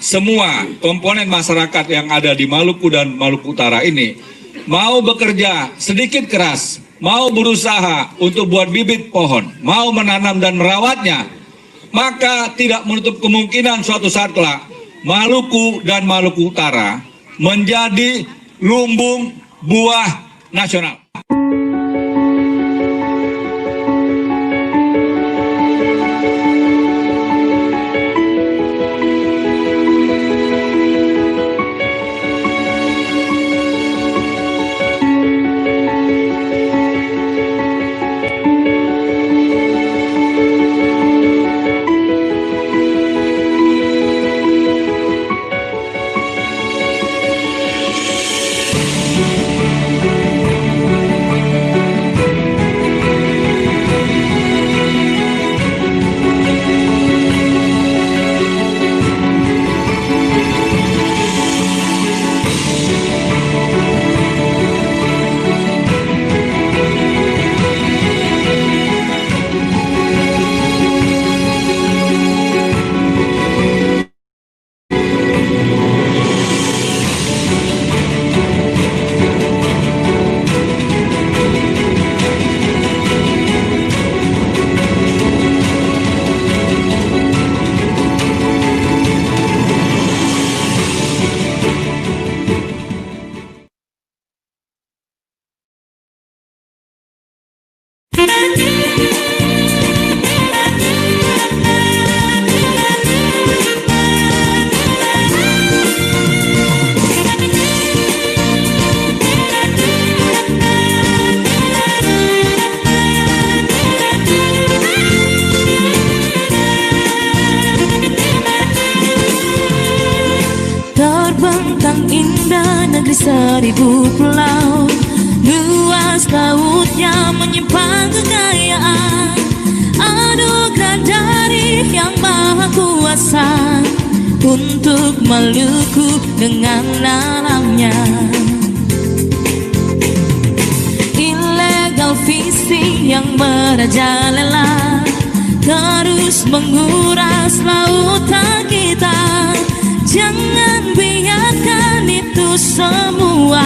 semua komponen masyarakat yang ada di Maluku dan Maluku Utara ini mau bekerja sedikit keras, mau berusaha untuk buat bibit pohon, mau menanam dan merawatnya, maka tidak menutup kemungkinan suatu saat kelak Maluku dan Maluku Utara menjadi lumbung buah nasional. Seribu pulau, luas lautnya menyimpan kekayaan, anugerah dari Yang Maha Kuasa untuk Maluku dengan alamnya. Illegal fishing yang merajalela terus menguras lautan kita. Jangan biarkan itu semua,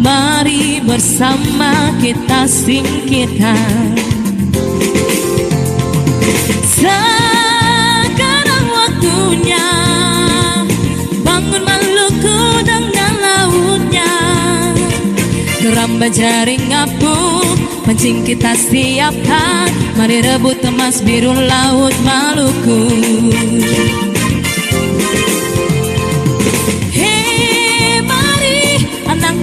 mari bersama kita singkirkan. Sekarang waktunya bangun Maluku dengan lautnya. Keramba jaring apung, pancing kita siapkan, mari rebut emas biru laut Maluku.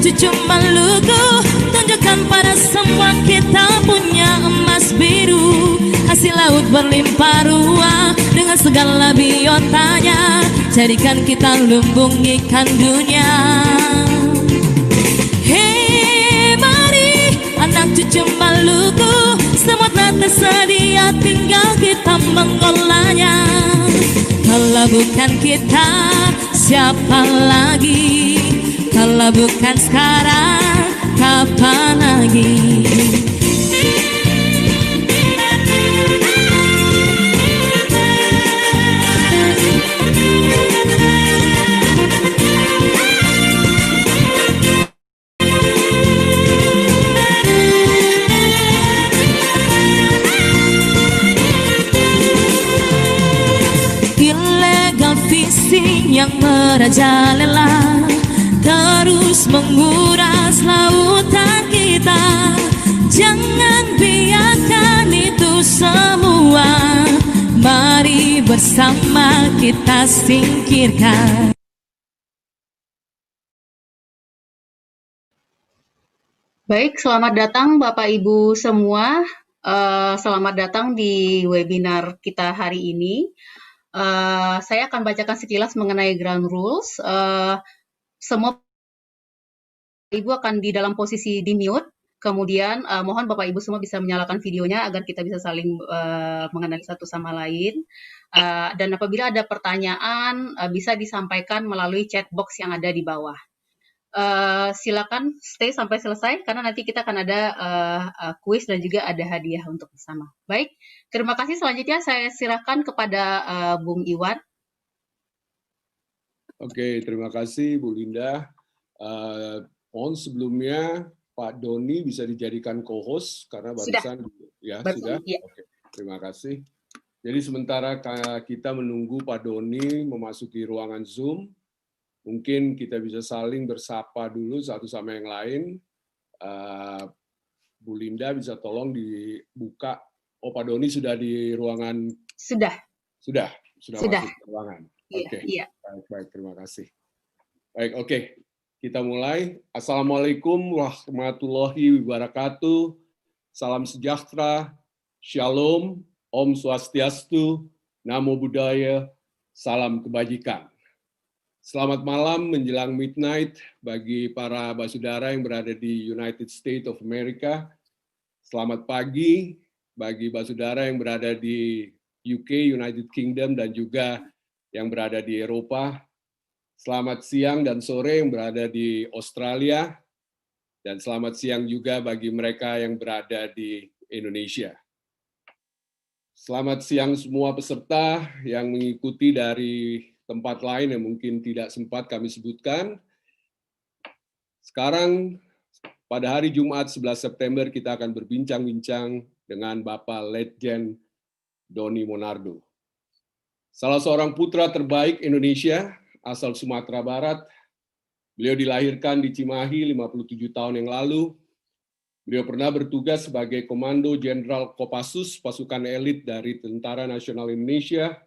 Cucu Maluku, tunjukkan pada semua kita punya emas biru. Hasil laut berlimpah ruah dengan segala biotanya, jadikan kita lumbung ikan dunia. Hei mari anak cucu Maluku, semutlah tersedia tinggal kita mengolahnya. Kalau bukan kita, siapa lagi? Kalau bukan sekarang, kapan lagi? Illegal fishing yang merajalela terus menguras lautan kita. Jangan biarkan itu semua, mari bersama kita singkirkan. Baik, selamat datang Bapak Ibu semua. Selamat datang di webinar kita hari ini. Saya akan bacakan sekilas mengenai ground rules. Semua Ibu akan di dalam posisi di mute, kemudian mohon Bapak Ibu semua bisa menyalakan videonya agar kita bisa saling mengenali satu sama lain. Dan apabila ada pertanyaan bisa disampaikan melalui chat box yang ada di bawah. Silakan stay sampai selesai karena nanti kita akan ada kuis dan juga ada hadiah untuk bersama. Baik, terima kasih. Selanjutnya saya silakan kepada Bung Iwan. Oke, terima kasih Bu Linda. Mohon sebelumnya Pak Doni bisa dijadikan co-host karena barusan ya sudah. Iya. Oke, terima kasih. Jadi sementara kita menunggu Pak Doni memasuki ruangan Zoom, mungkin kita bisa saling bersapa dulu satu sama yang lain. Bu Linda bisa tolong dibuka. Oh, Pak Doni sudah di ruangan. Sudah. Masuk ke ruangan. Oke. Iya. Baik, terima kasih. Baik, oke. Kita mulai. Assalamualaikum warahmatullahi wabarakatuh. Salam sejahtera, Shalom, Om Swastiastu, Namo Buddhaya, salam kebajikan. Selamat malam menjelang midnight bagi para basudara yang berada di United States of America. Selamat pagi bagi basudara yang berada di UK, United Kingdom, dan juga yang berada di Eropa. Selamat siang dan sore yang berada di Australia, dan selamat siang juga bagi mereka yang berada di Indonesia. Selamat siang semua peserta yang mengikuti dari tempat lain yang mungkin tidak sempat kami sebutkan. Sekarang pada hari Jumat 11 September kita akan berbincang-bincang dengan Bapak Letjen Doni Monardo. Salah seorang putra terbaik Indonesia asal Sumatera Barat. Beliau dilahirkan di Cimahi 57 tahun yang lalu. Beliau pernah bertugas sebagai Komando Jenderal Kopassus, pasukan elit dari Tentara Nasional Indonesia.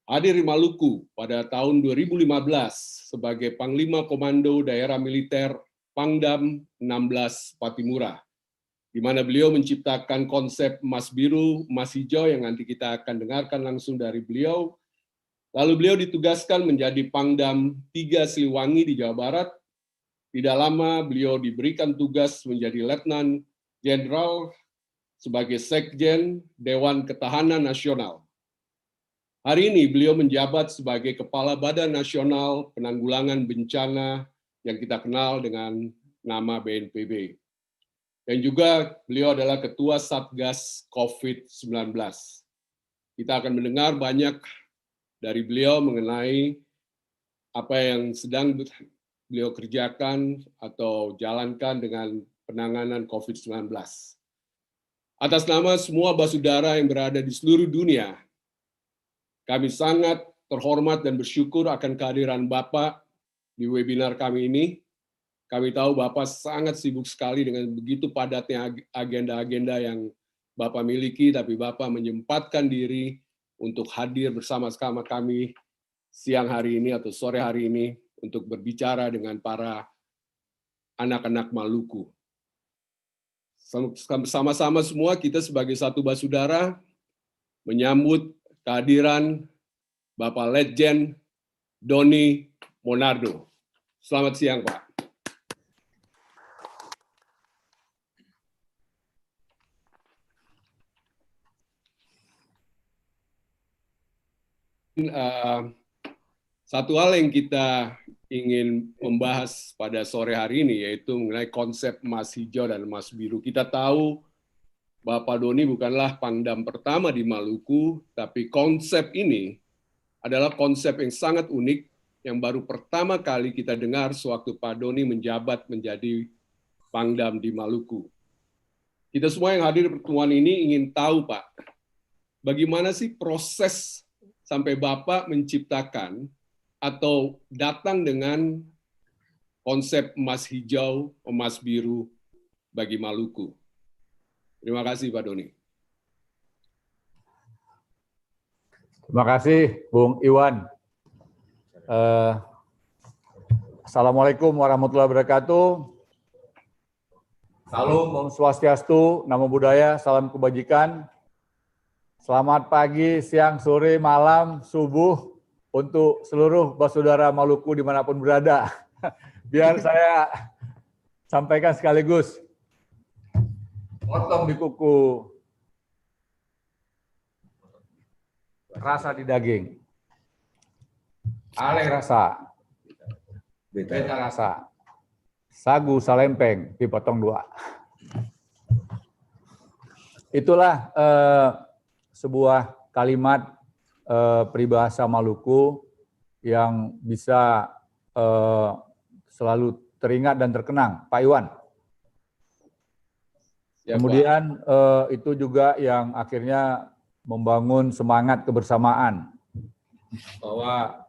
Hadir di Maluku pada tahun 2015 sebagai Panglima Komando Daerah Militer Pangdam 16 Patimura, di mana beliau menciptakan konsep emas biru, emas hijau yang nanti kita akan dengarkan langsung dari beliau. Lalu beliau ditugaskan menjadi Pangdam 3 Siliwangi di Jawa Barat. Tidak lama beliau diberikan tugas menjadi Letnan Jenderal sebagai Sekjen Dewan Ketahanan Nasional. Hari ini beliau menjabat sebagai Kepala Badan Nasional Penanggulangan Bencana yang kita kenal dengan nama BNPB. Dan juga beliau adalah Ketua Satgas COVID-19. Kita akan mendengar banyak dari beliau mengenai apa yang sedang beliau kerjakan atau jalankan dengan penanganan COVID-19. Atas nama semua basudara yang berada di seluruh dunia, kami sangat terhormat dan bersyukur akan kehadiran Bapak di webinar kami ini. Kami tahu Bapak sangat sibuk sekali dengan begitu padatnya agenda-agenda yang Bapak miliki, tapi Bapak menyempatkan diri untuk hadir bersama-sama kami siang hari ini atau sore hari ini untuk berbicara dengan para anak-anak Maluku. Sama-sama semua kita sebagai satu basudara menyambut kehadiran Bapak Letjen Doni Monardo. Selamat siang, Pak. Satu hal yang kita ingin membahas pada sore hari ini yaitu mengenai konsep emas hijau dan emas biru. Kita tahu Bapak Doni bukanlah Pangdam pertama di Maluku, tapi konsep ini adalah konsep yang sangat unik yang baru pertama kali kita dengar sewaktu Pak Doni menjabat menjadi Pangdam di Maluku. Kita semua yang hadir di pertemuan ini ingin tahu, Pak, bagaimana sih proses sampai Bapak menciptakan atau datang dengan konsep emas hijau, emas biru bagi Maluku. Terima kasih, Pak Doni. Terima kasih, Bung Iwan. Assalamualaikum warahmatullahi wabarakatuh. Salam, Om Swastiastu, Namo Buddhaya, salam kebajikan. Selamat pagi, siang, sore, malam, subuh untuk seluruh basudara Maluku dimanapun berada. Biar saya sampaikan sekaligus. Potong di kuku, rasa di daging. Ale rasa, beta rasa. Sagu salempeng dipotong 2. Itulah sebuah kalimat peribahasa Maluku yang bisa selalu teringat dan terkenang, Pak Iwan. Ya, Kemudian itu juga yang akhirnya membangun semangat kebersamaan bahwa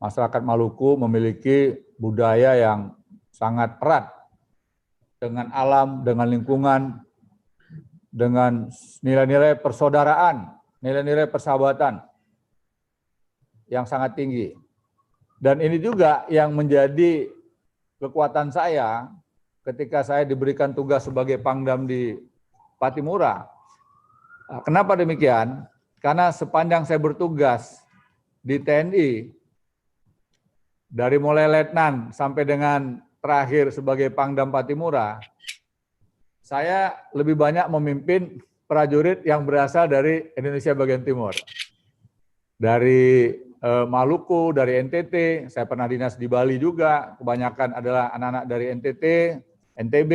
masyarakat Maluku memiliki budaya yang sangat erat dengan alam, dengan lingkungan, dengan nilai-nilai persaudaraan, nilai-nilai persahabatan yang sangat tinggi. Dan ini juga yang menjadi kekuatan saya ketika saya diberikan tugas sebagai Pangdam di Patimura. Kenapa demikian? Karena sepanjang saya bertugas di TNI, dari mulai letnan sampai dengan terakhir sebagai Pangdam Patimura, saya lebih banyak memimpin prajurit yang berasal dari Indonesia bagian timur. Dari Maluku, dari NTT, saya pernah dinas di Bali juga, kebanyakan adalah anak-anak dari NTT, NTB,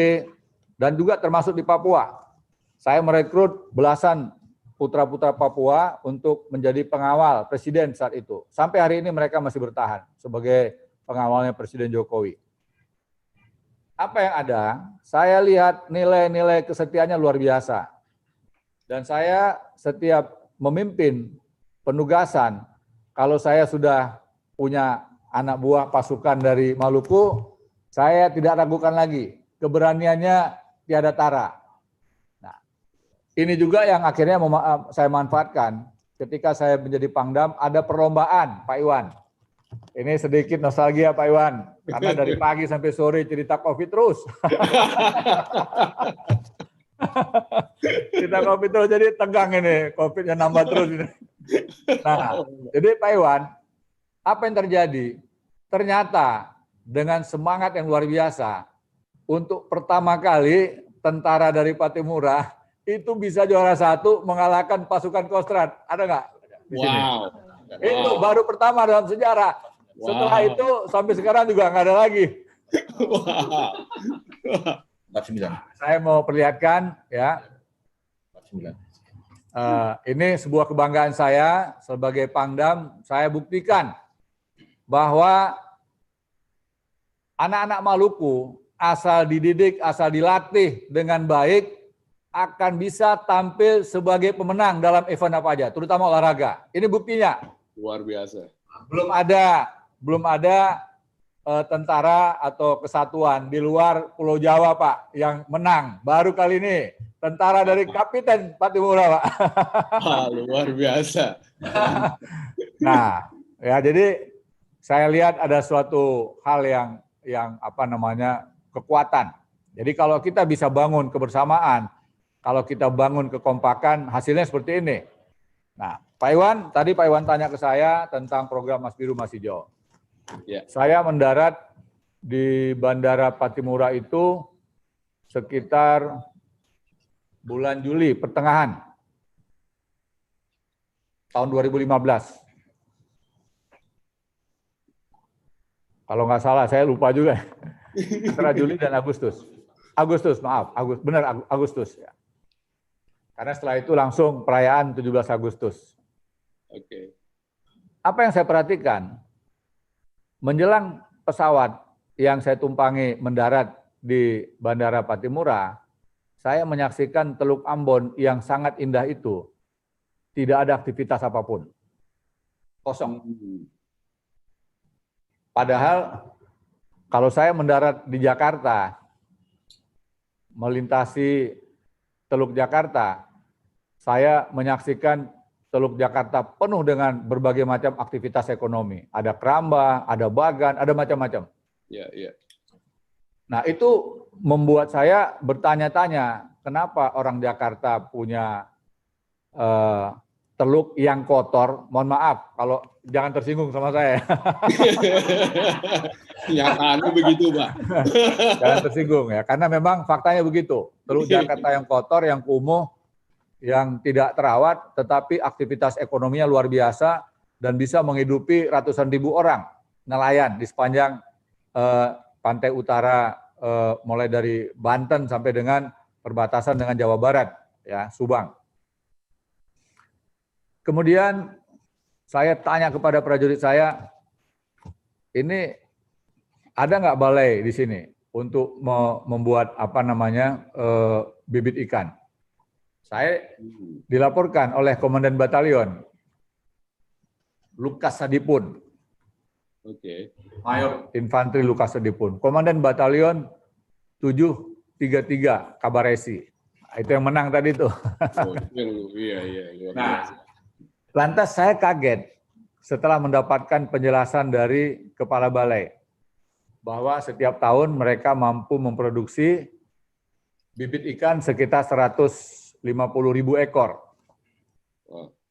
dan juga termasuk di Papua. Saya merekrut belasan putra-putra Papua untuk menjadi pengawal Presiden saat itu. Sampai hari ini mereka masih bertahan sebagai pengawalnya Presiden Jokowi. Apa yang ada, saya lihat nilai-nilai kesetiaannya luar biasa. Dan saya setiap memimpin penugasan, kalau saya sudah punya anak buah pasukan dari Maluku, saya tidak ragukan lagi. Keberaniannya tiada tara. Nah, ini juga yang akhirnya saya manfaatkan. Ketika saya menjadi Pangdam, ada perlombaan, Pak Iwan. Ini sedikit nostalgia, Pak Iwan. Karena dari pagi sampai sore cerita COVID terus. Cerita COVID terus, jadi tegang ini. COVID-nya nambah terus ini. Nah, jadi Pak Iwan, apa yang terjadi? Ternyata dengan semangat yang luar biasa, untuk pertama kali tentara dari Patimura itu bisa juara 1 mengalahkan pasukan Kostrad. Ada nggak? wow. Itu baru pertama dalam sejarah. Setelah itu sampai sekarang juga nggak ada lagi. Saya mau perlihatkan ya. Ini sebuah kebanggaan saya sebagai Pangdam. Saya buktikan bahwa anak-anak Maluku asal dididik, asal dilatih dengan baik akan bisa tampil sebagai pemenang dalam event apa aja, terutama olahraga. Ini buktinya. Luar biasa. Belum ada tentara atau kesatuan di luar Pulau Jawa, Pak, yang menang. Baru kali ini tentara dari Kapiten Patimura, Pak. Luar biasa. Nah, ya jadi saya lihat ada suatu hal yang apa namanya kekuatan. Jadi kalau kita bisa bangun kebersamaan, kalau kita bangun kekompakan, hasilnya seperti ini. Nah, Pak Iwan, tadi Pak Iwan tanya ke saya tentang program Mas Biru Mas Hijau. Ya. Saya mendarat di Bandara Patimura itu sekitar bulan Juli, pertengahan tahun 2015. Kalau nggak salah, saya lupa juga. Antara Juli dan Agustus. Agustus. Ya. Karena setelah itu langsung perayaan 17 Agustus. Oke. Apa yang saya perhatikan, menjelang pesawat yang saya tumpangi mendarat di Bandara Patimura, saya menyaksikan Teluk Ambon yang sangat indah itu. Tidak ada aktivitas apapun. Kosong. Padahal kalau saya mendarat di Jakarta, melintasi Teluk Jakarta, saya menyaksikan Teluk Jakarta penuh dengan berbagai macam aktivitas ekonomi. Ada keramba, ada bagan, ada macam-macam. Ya, ya. Nah, itu membuat saya bertanya-tanya, kenapa orang Jakarta punya teluk yang kotor? Mohon maaf, kalau jangan tersinggung sama saya. Kenyataannya begitu, Pak. Jangan tersinggung ya, karena memang faktanya begitu. Teluk Jakarta yang kotor, yang kumuh, yang tidak terawat, tetapi aktivitas ekonominya luar biasa dan bisa menghidupi ratusan ribu orang nelayan di sepanjang pantai utara, mulai dari Banten sampai dengan perbatasan dengan Jawa Barat, ya, Subang. Kemudian saya tanya kepada prajurit saya, ini ada nggak balai di sini untuk membuat bibit ikan? Saya dilaporkan oleh Komandan Batalion Lukas Sadipun, Mayor Infanteri Lukas Sadipun, Komandan Batalion 733 Kabaresi. Itu yang menang tadi tuh. Nah, lantas saya kaget setelah mendapatkan penjelasan dari Kepala Balai bahwa setiap tahun mereka mampu memproduksi bibit ikan sekitar 150.000 ekor.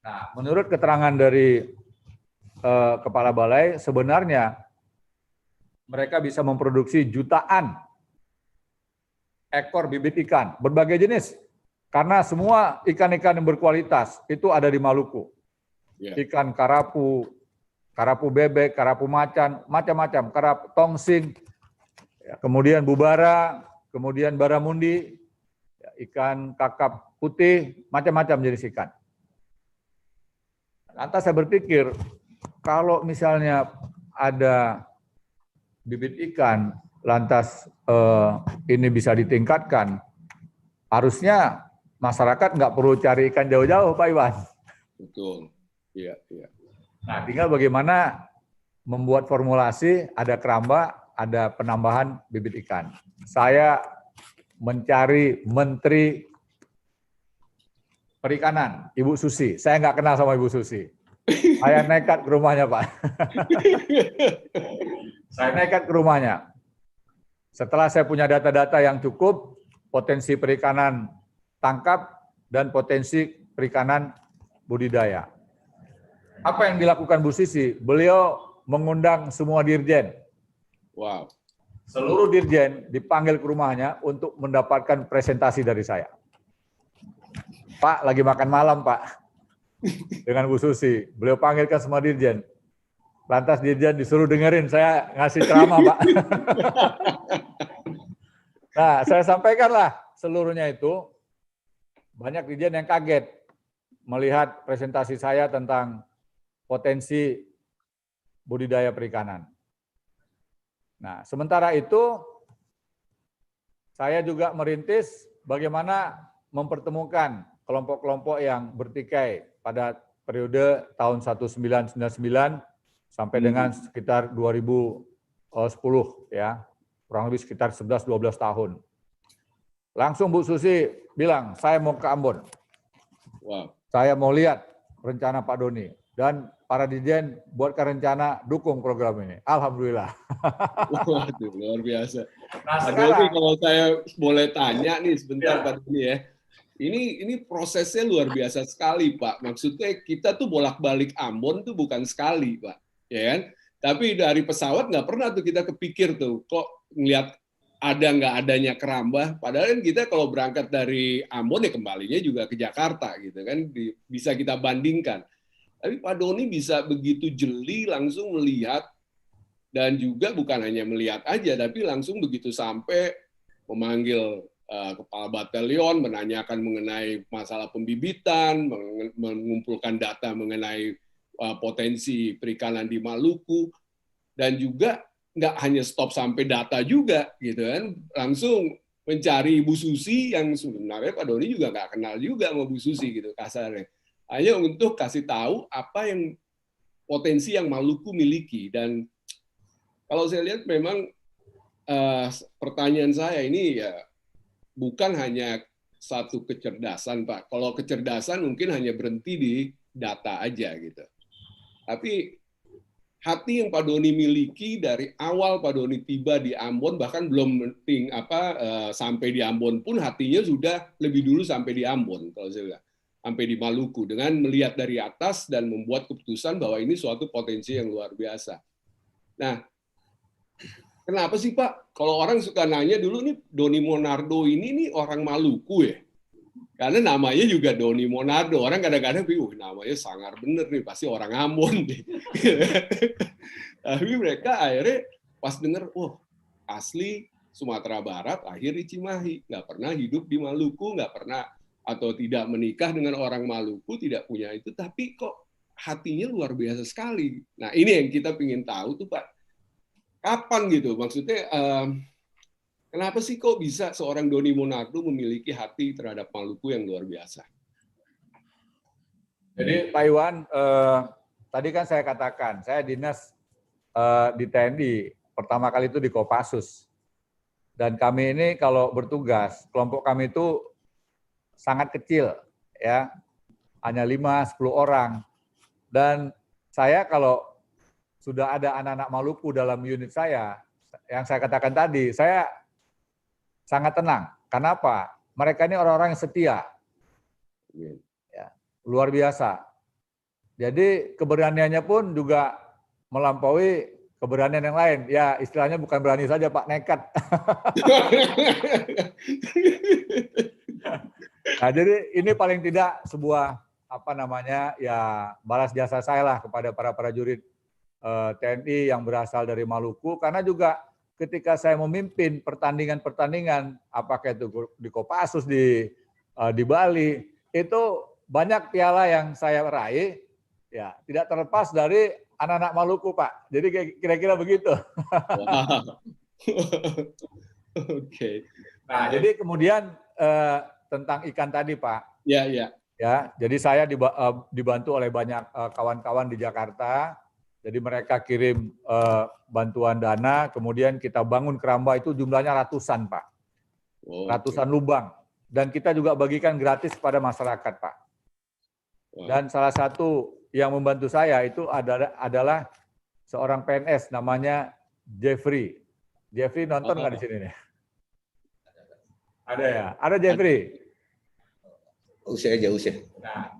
Nah, menurut keterangan dari Kepala Balai, sebenarnya mereka bisa memproduksi jutaan ekor bibit ikan berbagai jenis, karena semua ikan-ikan yang berkualitas itu ada di Maluku. Ikan karapu, karapu bebek, karapu macan, macam-macam, karapu tongsing, kemudian bubara, kemudian baramundi, ikan kakap putih, macam-macam jenis ikan. Lantas saya berpikir, kalau misalnya ada bibit ikan, lantas ini bisa ditingkatkan, harusnya masyarakat nggak perlu cari ikan jauh-jauh, Pak Iwan. Betul. Iya. Nah, tinggal bagaimana membuat formulasi, ada keramba, ada penambahan bibit ikan. Saya mencari Menteri Perikanan, Ibu Susi. Saya nggak kenal sama Ibu Susi. Saya nekat ke rumahnya, Pak. Saya nekat ke rumahnya. Setelah saya punya data-data yang cukup, potensi perikanan tangkap dan potensi perikanan budidaya. Apa yang dilakukan Bu Susi? Beliau mengundang semua dirjen. Wow. Seluruh dirjen dipanggil ke rumahnya untuk mendapatkan presentasi dari saya. Pak, lagi makan malam, Pak. Dengan Bu Susi. Beliau panggilkan semua dirjen. Lantas dirjen disuruh dengerin saya ngasih ceramah, Pak. Nah, saya sampaikanlah seluruhnya itu. Banyak dirjen yang kaget melihat presentasi saya tentang potensi budidaya perikanan. Nah, sementara itu saya juga merintis bagaimana mempertemukan kelompok-kelompok yang bertikai pada periode tahun 1999 sampai dengan sekitar 2010 ya. Kurang lebih sekitar 11-12 tahun. Langsung Bu Susi bilang, saya mau ke Ambon. Wow. Saya mau lihat rencana Pak Doni. Dan para dirjen buatkan rencana dukung program ini. Alhamdulillah. Waduh, luar biasa. Nah, Pak sekarang, Doni, kalau saya boleh tanya nih sebentar Pak Doni ya. Ini prosesnya luar biasa sekali, Pak. Maksudnya kita tuh bolak-balik Ambon tuh bukan sekali, Pak. Ya kan? Tapi dari pesawat nggak pernah tuh kita kepikir tuh, kok ngeliat ada nggak adanya keramba. Padahal kan kita kalau berangkat dari Ambon ya kembalinya juga ke Jakarta gitu kan. Bisa kita bandingkan. Tapi Pak Doni bisa begitu jeli langsung melihat, dan juga bukan hanya melihat aja, tapi langsung begitu sampai memanggil kepala batalion, menanyakan mengenai masalah pembibitan, mengumpulkan data mengenai potensi perikanan di Maluku, dan juga nggak hanya stop sampai data juga, gitu kan, langsung mencari Bu Susi yang sebenarnya Pak Doni juga nggak kenal juga sama Bu Susi gitu kasarnya. Hanya untuk kasih tahu apa yang potensi yang Maluku miliki. Dan kalau saya lihat memang pertanyaan saya ini ya bukan hanya satu kecerdasan, Pak. Kalau kecerdasan mungkin hanya berhenti di data aja gitu. Tapi hati yang Pak Doni miliki dari awal Pak Doni tiba di Ambon, bahkan belum sampai di Ambon pun hatinya sudah lebih dulu sampai di Ambon kalau saya bilang. Sampai di Maluku, dengan melihat dari atas dan membuat keputusan bahwa ini suatu potensi yang luar biasa. Nah, kenapa sih Pak? Kalau orang suka nanya dulu nih, Doni Monardo ini nih orang Maluku ya? Karena namanya juga Doni Monardo. Orang kadang-kadang bingung, namanya sangar bener nih, pasti orang Ambon nih. Tapi mereka akhirnya pas denger, oh asli Sumatera Barat, lahir di Cimahi. Nggak pernah hidup di Maluku, nggak pernah atau tidak menikah dengan orang Maluku, tidak punya itu, tapi kok hatinya luar biasa sekali. Nah, ini yang kita ingin tahu tuh Pak, kapan gitu? Maksudnya kenapa sih kok bisa seorang Doni Monardo memiliki hati terhadap Maluku yang luar biasa? Jadi Pak Iwan, tadi kan saya katakan, saya dinas di TNI, pertama kali itu di Kopassus. Dan kami ini kalau bertugas, kelompok kami itu sangat kecil, ya, hanya 5-10 orang. Dan saya kalau sudah ada anak-anak Maluku dalam unit saya, yang saya katakan tadi, saya sangat tenang. Kenapa? Mereka ini orang-orang yang setia. Ya, luar biasa. Jadi keberaniannya pun juga melampaui keberanian yang lain. Ya, istilahnya bukan berani saja, Pak, nekat. Nah, jadi ini paling tidak sebuah ya balas jasa saya lah kepada para prajurit TNI yang berasal dari Maluku, karena juga ketika saya memimpin pertandingan-pertandingan, apakah itu di Kopassus, di Bali, itu banyak piala yang saya raih, ya tidak terlepas dari anak-anak Maluku, Pak. Jadi kira-kira begitu. Oke. Nah, jadi kemudian tentang ikan tadi, Pak. Ya, ya. Ya, jadi saya dibantu oleh banyak kawan-kawan di Jakarta. Jadi mereka kirim bantuan dana, kemudian kita bangun keramba itu jumlahnya ratusan, Pak. Ratusan lubang. Dan kita juga bagikan gratis kepada masyarakat, Pak. Dan salah satu yang membantu saya itu adalah seorang PNS namanya Jeffrey. Jeffrey nonton nggak di sini nih? Ada ya? Ada Jeffrey? Usai aja, usai. Nah,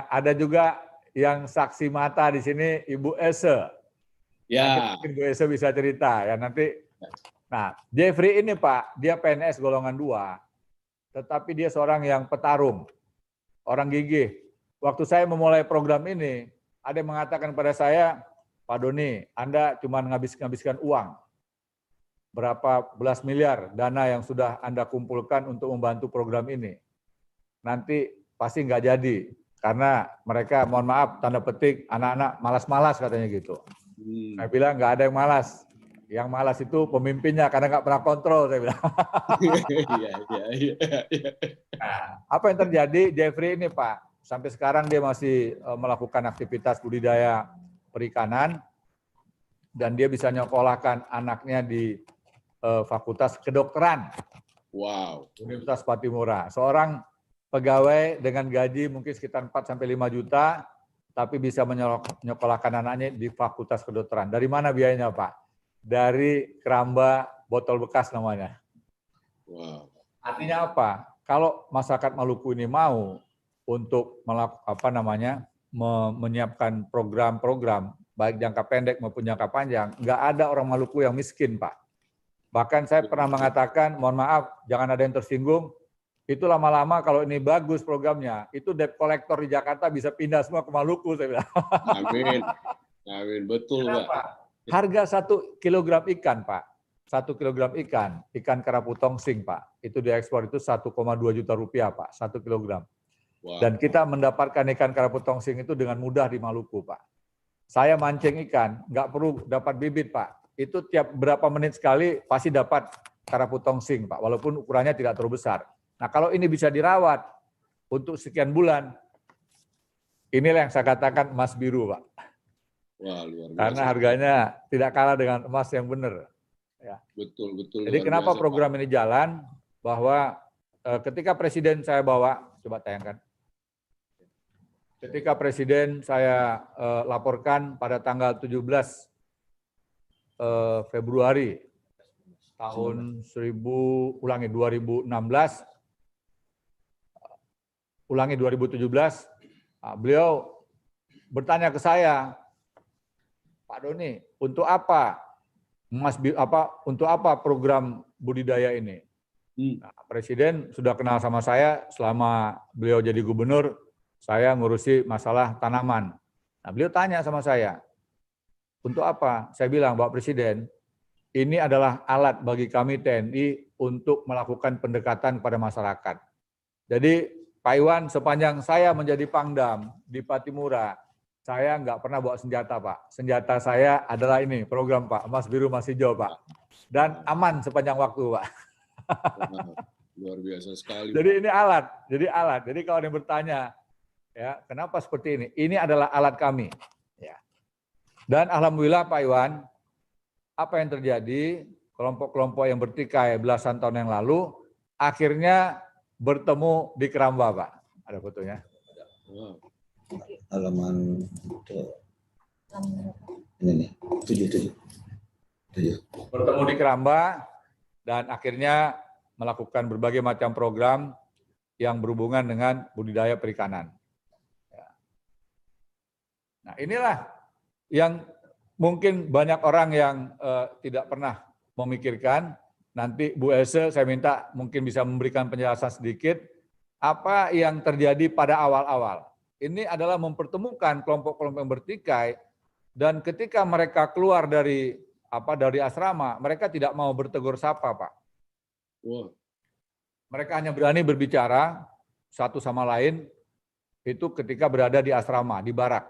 ada juga yang saksi mata di sini, Ibu Ese. Ya. Mungkin Bu Ese bisa cerita ya nanti. Nah, Jeffrey ini Pak, dia PNS golongan 2, tetapi dia seorang yang petarung, orang gigih. Waktu saya memulai program ini, ada yang mengatakan pada saya, Pak Doni, Anda cuma ngabiskan uang. Berapa belas miliar dana yang sudah Anda kumpulkan untuk membantu program ini. Nanti pasti nggak jadi, karena mereka, mohon maaf, tanda petik, anak-anak malas-malas katanya gitu. Saya bilang nggak ada yang malas. Yang malas itu pemimpinnya, karena nggak pernah kontrol, saya bilang. Nah, apa yang terjadi, Jeffrey ini Pak, sampai sekarang dia masih melakukan aktivitas budidaya perikanan, dan dia bisa nyekolahkan anaknya di Fakultas Kedokteran. Wow. Universitas Patimura. Seorang pegawai dengan gaji mungkin sekitar 4-5 juta, tapi bisa menyekolahkan anaknya di Fakultas Kedokteran. Dari mana biayanya, Pak? Dari keramba botol bekas namanya. Wow. Artinya apa? Kalau masyarakat Maluku ini mau untuk menyiapkan program-program baik jangka pendek maupun jangka panjang, nggak ada orang Maluku yang miskin, Pak. Bahkan saya pernah mengatakan, mohon maaf, jangan ada yang tersinggung, itu lama-lama kalau ini bagus programnya, itu debt collector di Jakarta bisa pindah semua ke Maluku, saya bilang. Amin. Amin, betul, Kenapa? Pak. Harga 1 kilogram ikan, Pak. 1 kilogram ikan kerapu tongsing, Pak. Itu diekspor itu 1,2 juta rupiah, Pak, 1 kilogram. Wow. Dan kita mendapatkan ikan kerapu tongsing itu dengan mudah di Maluku, Pak. Saya mancing ikan, nggak perlu dapat bibit, Pak. Itu tiap berapa menit sekali pasti dapat kerapu tongsing, Pak. Walaupun ukurannya tidak terlalu besar. Nah, kalau ini bisa dirawat untuk sekian bulan, inilah yang saya katakan emas biru, Pak. Wah, luar biasa. Karena harganya tidak kalah dengan emas yang benar. Ya. Betul, betul. Jadi kenapa biasa, program Pak ini jalan? Bahwa ketika Presiden saya bawa, coba tayangkan. Ketika Presiden saya laporkan pada tanggal 17 Februari tahun 2016, beliau bertanya ke saya, Pak Doni, untuk apa untuk apa program budidaya ini? Nah, Presiden sudah kenal sama saya selama beliau jadi gubernur, saya ngurusi masalah tanaman. Nah, beliau tanya sama saya, untuk apa? Saya bilang, Bapak Presiden, ini adalah alat bagi kami TNI untuk melakukan pendekatan kepada masyarakat. Jadi, Pak Iwan, sepanjang saya menjadi Pangdam di Patimura, Saya nggak pernah bawa senjata, Pak. Senjata saya adalah ini, program Pak, Emas Biru Emas Hijau, Pak. Dan aman sepanjang waktu, Pak. Wah, luar biasa sekali. Jadi ini alat, Jadi kalau ada yang bertanya, ya kenapa seperti ini? Ini adalah alat kami. Ya. Dan alhamdulillah Pak Iwan, apa yang terjadi? Kelompok-kelompok yang bertikai belasan tahun yang lalu, akhirnya bertemu di Keramba, Pak. Ada fotonya. Wow. Halaman ini nih, 7. Bertemu di Keramba dan akhirnya melakukan berbagai macam program yang berhubungan dengan budidaya perikanan. Ya. Nah, inilah yang mungkin banyak orang yang tidak pernah memikirkan. Nanti Bu Else saya minta mungkin bisa memberikan penjelasan sedikit apa yang terjadi pada awal-awal. Ini adalah mempertemukan kelompok-kelompok yang bertikai, dan ketika mereka keluar dari asrama, mereka tidak mau bertegur sapa, Pak. Wow. Mereka hanya berani berbicara satu sama lain itu ketika berada di asrama, di barak.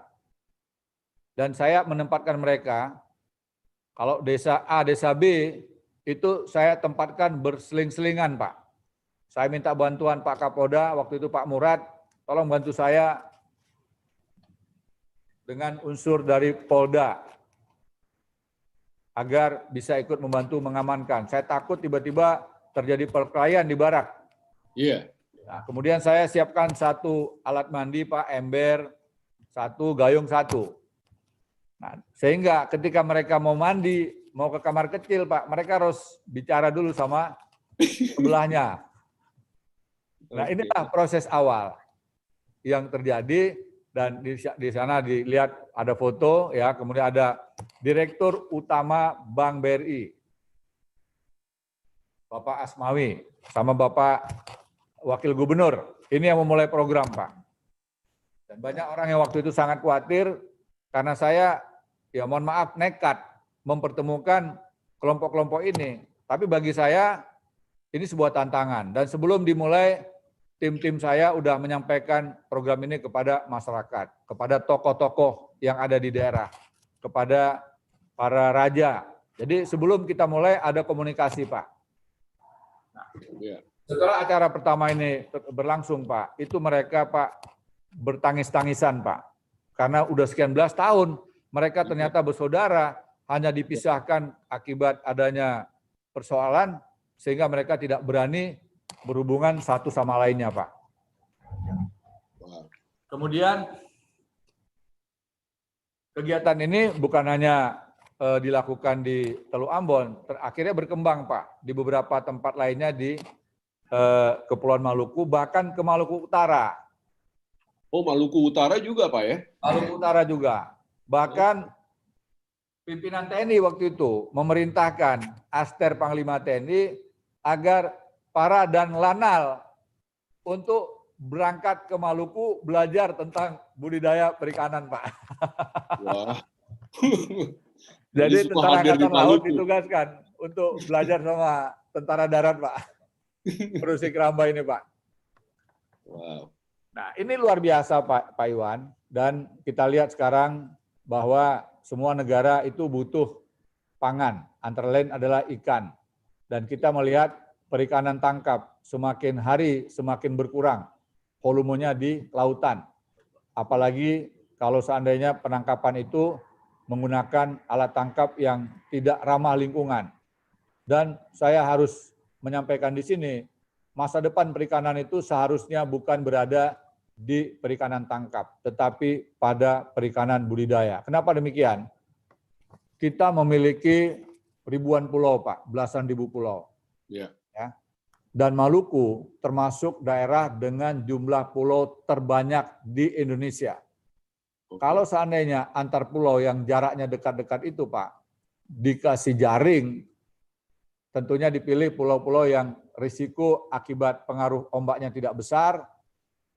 Dan saya menempatkan mereka, kalau desa A, desa B, itu saya tempatkan berseling-selingan, Pak. Saya minta bantuan Pak Kapolda, waktu itu Pak Murad, tolong bantu saya dengan unsur dari Polda agar bisa ikut membantu mengamankan. Saya takut tiba-tiba terjadi perkelahian di barak. Iya. Nah, kemudian saya siapkan 1 alat mandi, Pak, ember 1, gayung 1. Nah, sehingga ketika mereka mau mandi, mau ke kamar kecil, Pak, mereka harus bicara dulu sama sebelahnya. Nah, inilah proses awal yang terjadi, dan di sana dilihat ada foto, ya, kemudian ada Direktur Utama Bank BRI, Bapak Asmawi, sama Bapak Wakil Gubernur. Ini yang memulai program, Pak. Dan banyak orang yang waktu itu sangat khawatir karena saya, ya mohon maaf, nekat mempertemukan kelompok-kelompok ini. Tapi bagi saya ini sebuah tantangan. Dan sebelum dimulai, tim-tim saya sudah menyampaikan program ini kepada masyarakat, kepada tokoh-tokoh yang ada di daerah, kepada para raja. Jadi sebelum kita mulai ada komunikasi, Pak. Nah, setelah acara pertama ini berlangsung, Pak, itu mereka, Pak, bertangis-tangisan, Pak. Karena udah sekian belas tahun mereka ternyata bersaudara, hanya dipisahkan akibat adanya persoalan, sehingga mereka tidak berani berhubungan satu sama lainnya, Pak. Kemudian kegiatan ini bukan hanya dilakukan di Teluk Ambon, akhirnya berkembang, Pak, di beberapa tempat lainnya di Kepulauan Maluku, bahkan ke Maluku Utara. Oh, Maluku Utara juga, Pak, ya? Maluku Utara juga. Bahkan pimpinan TNI waktu itu memerintahkan Aster Panglima TNI agar para dan lanal untuk berangkat ke Maluku belajar tentang budidaya perikanan, Pak. Wah. Jadi tentara angkatan laut ditugaskan untuk belajar sama tentara darat, Pak. Produksi keramba ini, Pak. Wow. Nah, ini luar biasa, Pak Iwan. Dan kita lihat sekarang bahwa semua negara itu butuh pangan. Antara lain adalah ikan. Dan kita melihat perikanan tangkap semakin hari semakin berkurang volumenya di lautan. Apalagi kalau seandainya penangkapan itu menggunakan alat tangkap yang tidak ramah lingkungan. Dan saya harus menyampaikan di sini, masa depan perikanan itu seharusnya bukan berada di perikanan tangkap, tetapi pada perikanan budidaya. Kenapa demikian? Kita memiliki ribuan pulau, Pak, belasan ribu pulau. Yeah. Ya. Dan Maluku termasuk daerah dengan jumlah pulau terbanyak di Indonesia. Kalau seandainya antar pulau yang jaraknya dekat-dekat itu, Pak, dikasih jaring, tentunya dipilih pulau-pulau yang risiko akibat pengaruh ombaknya tidak besar,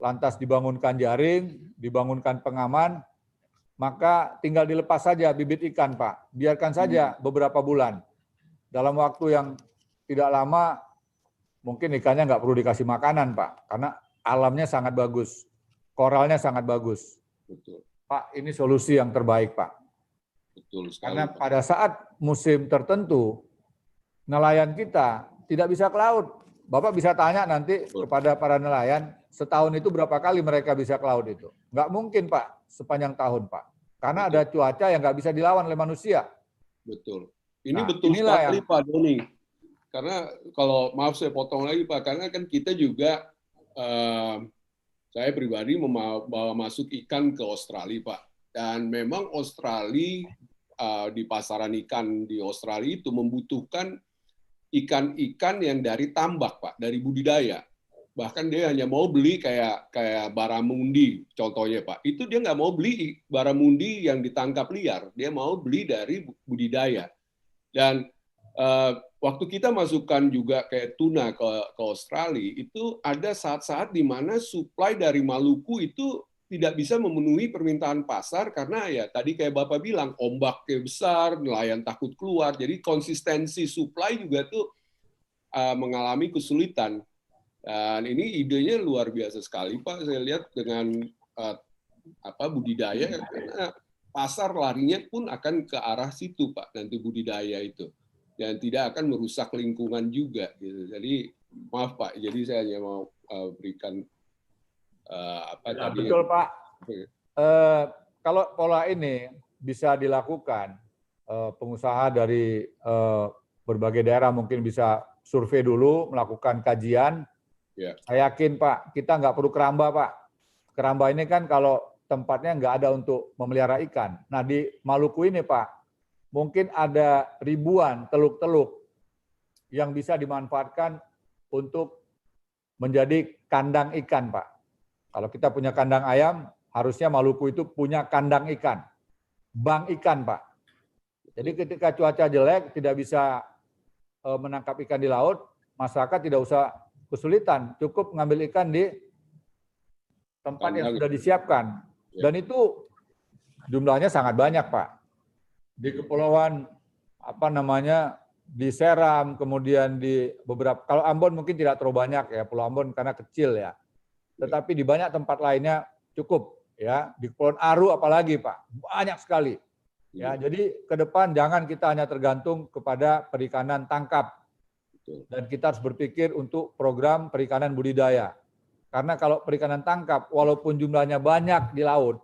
lantas dibangunkan jaring, dibangunkan pengaman, maka tinggal dilepas saja bibit ikan, Pak. Biarkan saja beberapa bulan. Dalam waktu yang tidak lama, mungkin ikannya nggak perlu dikasih makanan, Pak, karena alamnya sangat bagus, koralnya sangat bagus. Betul. Pak, ini solusi yang terbaik, Pak. Betul sekali. Karena Pak. pada saat musim tertentu, nelayan kita tidak bisa ke laut. Bapak bisa tanya nanti kepada para nelayan, setahun itu berapa kali mereka bisa ke laut itu? Nggak mungkin, Pak, sepanjang tahun, Pak. Karena ada cuaca yang nggak bisa dilawan oleh manusia. Betul. Ini Nah, betul inilah sekali, yang- Pak Doni. Karena kalau, maaf saya potong lagi, Pak, karena kan kita juga, saya pribadi membawa masuk ikan ke Australia, Pak. Dan memang Australia, di pasaran ikan di Australia itu membutuhkan ikan-ikan yang dari tambak, Pak, dari budidaya. Bahkan dia hanya mau beli kayak baramundi, contohnya, Pak. Itu dia nggak mau beli baramundi yang ditangkap liar. Dia mau beli dari budidaya. Dan waktu kita masukkan juga kayak tuna ke Australia, itu ada saat-saat di mana supply dari Maluku itu tidak bisa memenuhi permintaan pasar karena ya tadi kayak Bapak bilang, ombaknya besar, nelayan takut keluar. Jadi konsistensi supply juga tuh mengalami kesulitan. Dan ini idenya luar biasa sekali, Pak. Saya lihat dengan budidaya, karena pasar larinya pun akan ke arah situ, Pak, nanti budidaya itu. Dan tidak akan merusak lingkungan juga. Gitu. Jadi maaf, Pak, jadi saya hanya mau berikan tadi. Betul, Pak. Kalau pola ini bisa dilakukan, pengusaha dari berbagai daerah mungkin bisa survei dulu, melakukan kajian. Ya. Saya yakin, Pak, kita nggak perlu keramba, Pak. Keramba ini kan kalau tempatnya nggak ada untuk memelihara ikan. Nah, di Maluku ini, Pak, mungkin ada ribuan teluk-teluk yang bisa dimanfaatkan untuk menjadi kandang ikan, Pak. Kalau kita punya kandang ayam, harusnya Maluku itu punya kandang ikan, bank ikan, Pak. Jadi ketika cuaca jelek, tidak bisa menangkap ikan di laut, masyarakat tidak usah kesulitan, cukup mengambil ikan di tempat yang sudah disiapkan. Dan itu jumlahnya sangat banyak, Pak. Di kepulauan di Seram, kemudian di beberapa, kalau Ambon mungkin tidak terlalu banyak ya, Pulau Ambon karena kecil ya. Tetapi di banyak tempat lainnya cukup ya. Di Kepulauan Aru apalagi, Pak, banyak sekali. Ya, jadi ke depan jangan kita hanya tergantung kepada perikanan tangkap. Dan kita harus berpikir untuk program perikanan budidaya. Karena kalau perikanan tangkap, walaupun jumlahnya banyak di laut,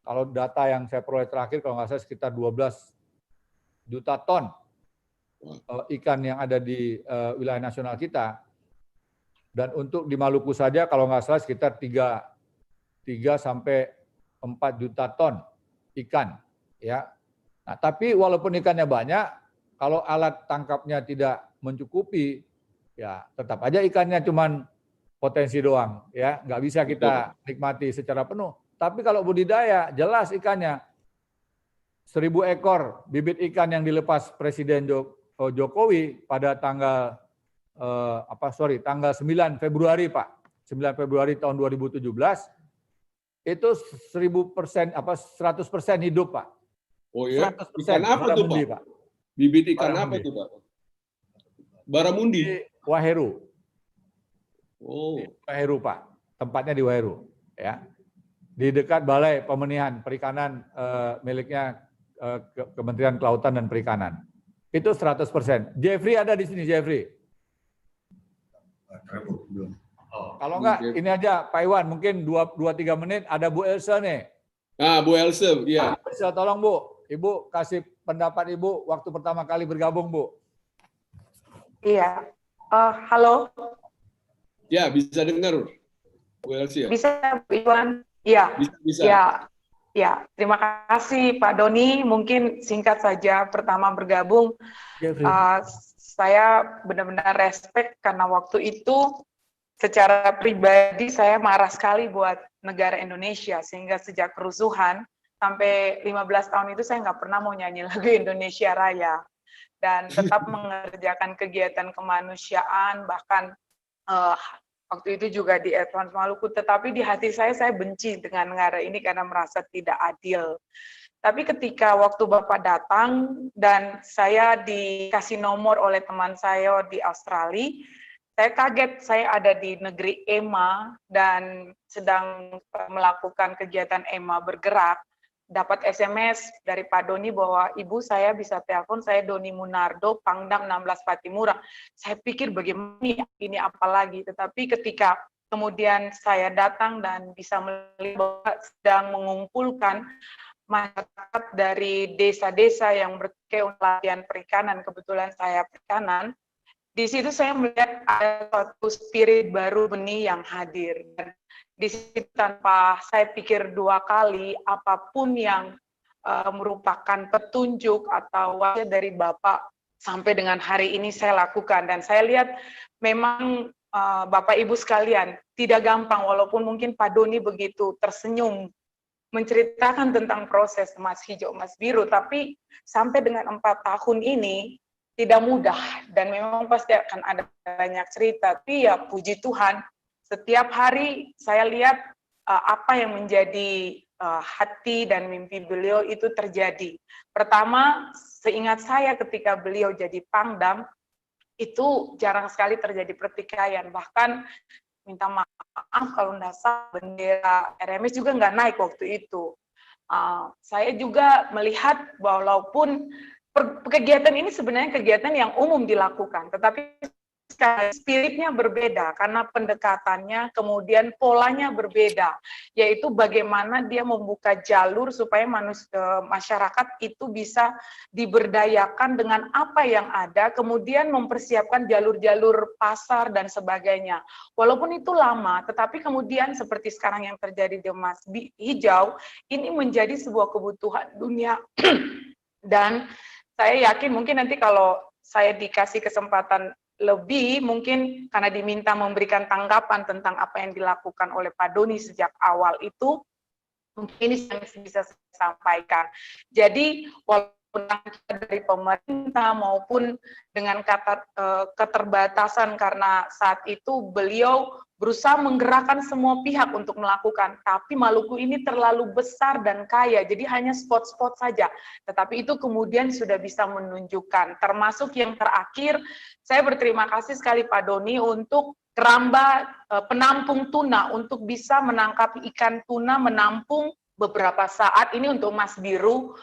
kalau data yang saya peroleh terakhir, kalau nggak salah sekitar 12 juta ton ikan yang ada di wilayah nasional kita. Dan untuk di Maluku saja, kalau nggak salah sekitar 3 sampai 4 juta ton ikan. Ya. Nah, tapi walaupun ikannya banyak, kalau alat tangkapnya tidak mencukupi, ya tetap aja ikannya cuman potensi doang, ya nggak bisa kita nikmati secara penuh. Tapi kalau budidaya, jelas ikannya 1.000 ekor bibit ikan yang dilepas Presiden Jokowi pada tanggal 9 Februari, Pak, 9 Februari tahun 2017 itu 100% hidup, Pak. Oh ya, 100% ikan apa tuh, Pak? Bibit ikan apa tuh, Pak? Baramundi. Di Waheru. Oh. Waheru, Pak. Tempatnya di Waheru, ya. Di dekat Balai Pemenihan Perikanan miliknya Kementerian Kelautan dan Perikanan. Itu 100%. Jeffrey ada di sini, Jeffrey. Kalau enggak, ini aja Pak Iwan, mungkin 2-3 menit ada Bu Elsa nih. Ah, Bu Elsa, iya. Bu Elsa, tolong Bu. Ibu kasih pendapat Ibu waktu pertama kali bergabung, Bu. Iya. Halo. Ya, bisa dengar. Bu Elsa. Bisa, Bu Iwan? Iya. Bisa. Ya, terima kasih Pak Doni. Mungkin singkat saja pertama bergabung. Saya benar-benar respect karena waktu itu secara pribadi saya marah sekali buat negara Indonesia, sehingga sejak kerusuhan sampai 15 tahun itu saya nggak pernah mau nyanyi lagu Indonesia Raya dan tetap mengerjakan kegiatan kemanusiaan, bahkan waktu itu juga di Advance Maluku, tetapi di hati saya benci dengan negara ini karena merasa tidak adil. Tapi ketika waktu Bapak datang dan saya dikasih nomor oleh teman saya di Australia, Saya kaget, saya ada di negeri EMA dan sedang melakukan kegiatan EMA bergerak, dapat SMS dari Pak Doni bahwa ibu saya bisa telepon, saya Doni Monardo, Pangdam 16 Patimura. Saya pikir bagaimana ini apalagi, tetapi ketika kemudian saya datang dan bisa melihat bahwa sedang mengumpulkan masyarakat dari desa-desa yang berkaitan latihan perikanan, kebetulan saya perikanan. Di situ saya melihat ada suatu spirit baru benih yang hadir. Dan di situ tanpa saya pikir dua kali, apapun yang merupakan petunjuk atau wasiat dari Bapak sampai dengan hari ini saya lakukan. Dan saya lihat memang Bapak Ibu sekalian, tidak gampang walaupun mungkin Pak Doni begitu tersenyum menceritakan tentang proses emas hijau, emas biru, tapi sampai dengan 4 tahun ini, tidak mudah dan memang pasti akan ada banyak cerita. Tapi ya puji Tuhan, setiap hari saya lihat apa yang menjadi hati dan mimpi beliau itu terjadi. Pertama, seingat saya ketika beliau jadi Pangdam, itu jarang sekali terjadi pertikaian. Bahkan minta maaf kalau tidak salah bendera RMS juga nggak naik waktu itu. Saya juga melihat walaupun kegiatan ini sebenarnya kegiatan yang umum dilakukan, tetapi spiritnya berbeda karena pendekatannya, kemudian polanya berbeda, yaitu bagaimana dia membuka jalur supaya masyarakat itu bisa diberdayakan dengan apa yang ada, kemudian mempersiapkan jalur-jalur pasar dan sebagainya. Walaupun itu lama, tetapi kemudian seperti sekarang yang terjadi di emas hijau, ini menjadi sebuah kebutuhan dunia. Dan saya yakin mungkin nanti kalau saya dikasih kesempatan lebih, mungkin karena diminta memberikan tanggapan tentang apa yang dilakukan oleh Pak Doni sejak awal itu, mungkin ini yang bisa saya sampaikan. Jadi, walaupun dari pemerintah maupun dengan keterbatasan karena saat itu beliau berusaha menggerakkan semua pihak untuk melakukan, tapi Maluku ini terlalu besar dan kaya, jadi hanya spot-spot saja. Tetapi itu kemudian sudah bisa menunjukkan, termasuk yang terakhir, saya berterima kasih sekali Pak Doni untuk keramba penampung tuna, untuk bisa menangkap ikan tuna, menampung beberapa saat ini untuk emas biru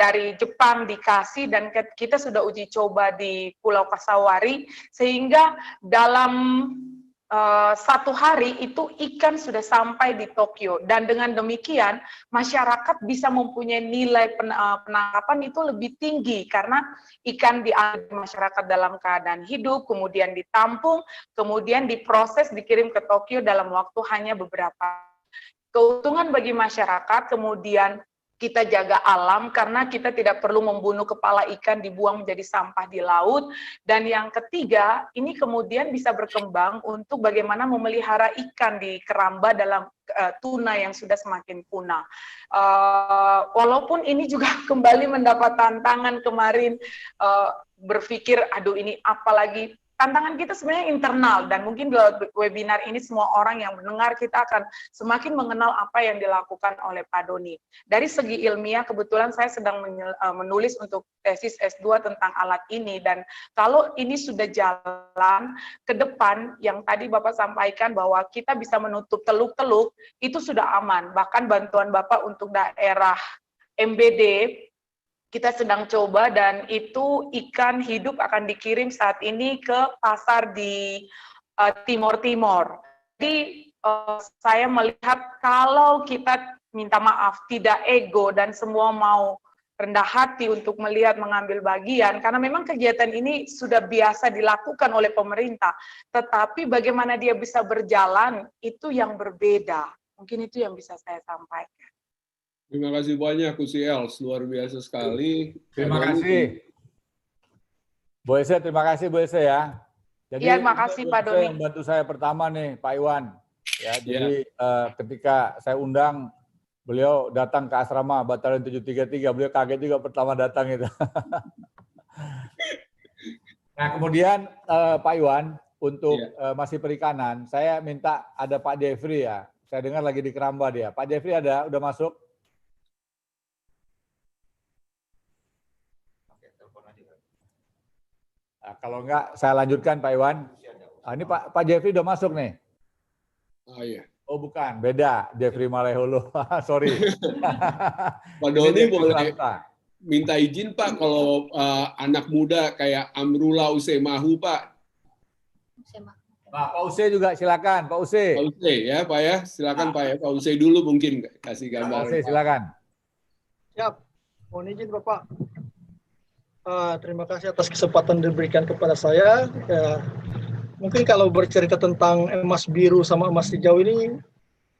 dari Jepang dikasih, dan kita sudah uji coba di Pulau Kasawari, sehingga dalam 1 hari itu ikan sudah sampai di Tokyo, dan dengan demikian masyarakat bisa mempunyai nilai penangkapan itu lebih tinggi karena ikan diambil masyarakat dalam keadaan hidup, kemudian ditampung, kemudian diproses, dikirim ke Tokyo dalam waktu hanya beberapa. Keuntungan bagi masyarakat, kemudian kita jaga alam karena kita tidak perlu membunuh kepala ikan dibuang menjadi sampah di laut. Dan yang ketiga, ini kemudian bisa berkembang untuk bagaimana memelihara ikan di keramba dalam tuna yang sudah semakin punah. Walaupun ini juga kembali mendapat tantangan kemarin, berpikir, aduh ini apalagi. Tantangan kita sebenarnya internal, dan mungkin di webinar ini semua orang yang mendengar kita akan semakin mengenal apa yang dilakukan oleh Pak Doni. Dari segi ilmiah, kebetulan saya sedang menulis untuk tesis S2 tentang alat ini, dan kalau ini sudah jalan ke depan, yang tadi Bapak sampaikan bahwa kita bisa menutup teluk-teluk, itu sudah aman. Bahkan bantuan Bapak untuk daerah MBD, kita sedang coba, dan itu ikan hidup akan dikirim saat ini ke pasar di Timor Timor. Jadi saya melihat kalau kita minta maaf, tidak ego dan semua mau rendah hati untuk melihat mengambil bagian, karena memang kegiatan ini sudah biasa dilakukan oleh pemerintah, tetapi bagaimana dia bisa berjalan itu yang berbeda. Mungkin itu yang bisa saya sampaikan. Terima kasih banyak, Kusiel. Luar biasa sekali. Terima kasih. Bu Ese, terima kasih Bu Ese ya. Jadi, ya, terima kasih Pak Doni. Yang bantu saya pertama nih, Pak Iwan. Ya, jadi ketika saya undang, beliau datang ke asrama Batalion 733, beliau kaget juga pertama datang itu. Nah, kemudian Pak Iwan, untuk masih perikanan, saya minta ada Pak Devri ya. Saya dengar lagi di Keramba dia. Pak Devri ada, udah masuk? Nah, kalau enggak, saya lanjutkan Pak Iwan. Ini Pak Jeffrey udah masuk nih. Oh iya. Oh bukan, beda. Jeffrey Maleholo. Sorry. Pak Doni Ini boleh Sulamta. minta izin Pak kalau anak muda kayak Amrullah Usemahu Pak. Pak Use juga silakan, Pak Use. Pak Use ya Pak ya, silakan Pak ya. Pak Use dulu mungkin kasih Pak gambar. Use silakan. Siap, mohon izin Bapak. Terima kasih atas kesempatan diberikan kepada saya. Mungkin kalau bercerita tentang emas biru sama emas hijau ini,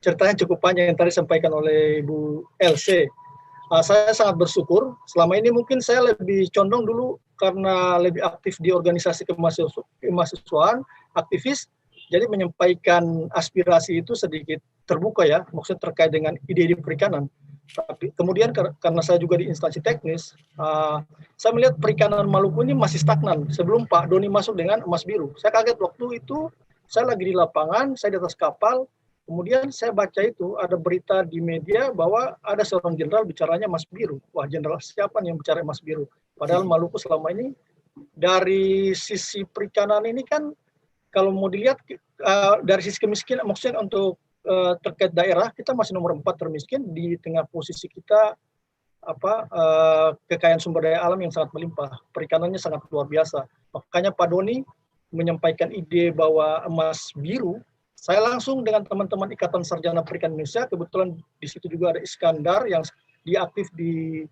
ceritanya cukup panjang yang tadi disampaikan oleh Ibu LC. Saya sangat bersyukur. Selama ini mungkin saya lebih condong dulu karena lebih aktif di organisasi kemahasiswaan, aktivis, jadi menyampaikan aspirasi itu sedikit terbuka ya, maksudnya terkait dengan ide-ide perikanan. Tapi kemudian karena saya juga di instansi teknis, saya melihat perikanan Maluku ini masih stagnan sebelum Pak Doni masuk dengan emas biru. Saya kaget waktu itu, saya lagi di lapangan, saya di atas kapal, kemudian saya baca itu, ada berita di media bahwa ada seorang jenderal bicaranya emas biru. Wah, jenderal siapa nih yang bicara emas biru? Padahal Maluku selama ini, dari sisi perikanan ini kan, kalau mau dilihat, dari sisi kemiskinan, maksudnya untuk terkait daerah, kita masih nomor 4 termiskin di tengah posisi kita kekayaan sumber daya alam yang sangat melimpah, perikanannya sangat luar biasa. Makanya Pak Doni menyampaikan ide bahwa emas biru, saya langsung dengan teman-teman Ikatan Sarjana Perikanan Indonesia, kebetulan di situ juga ada Iskandar yang dia aktif di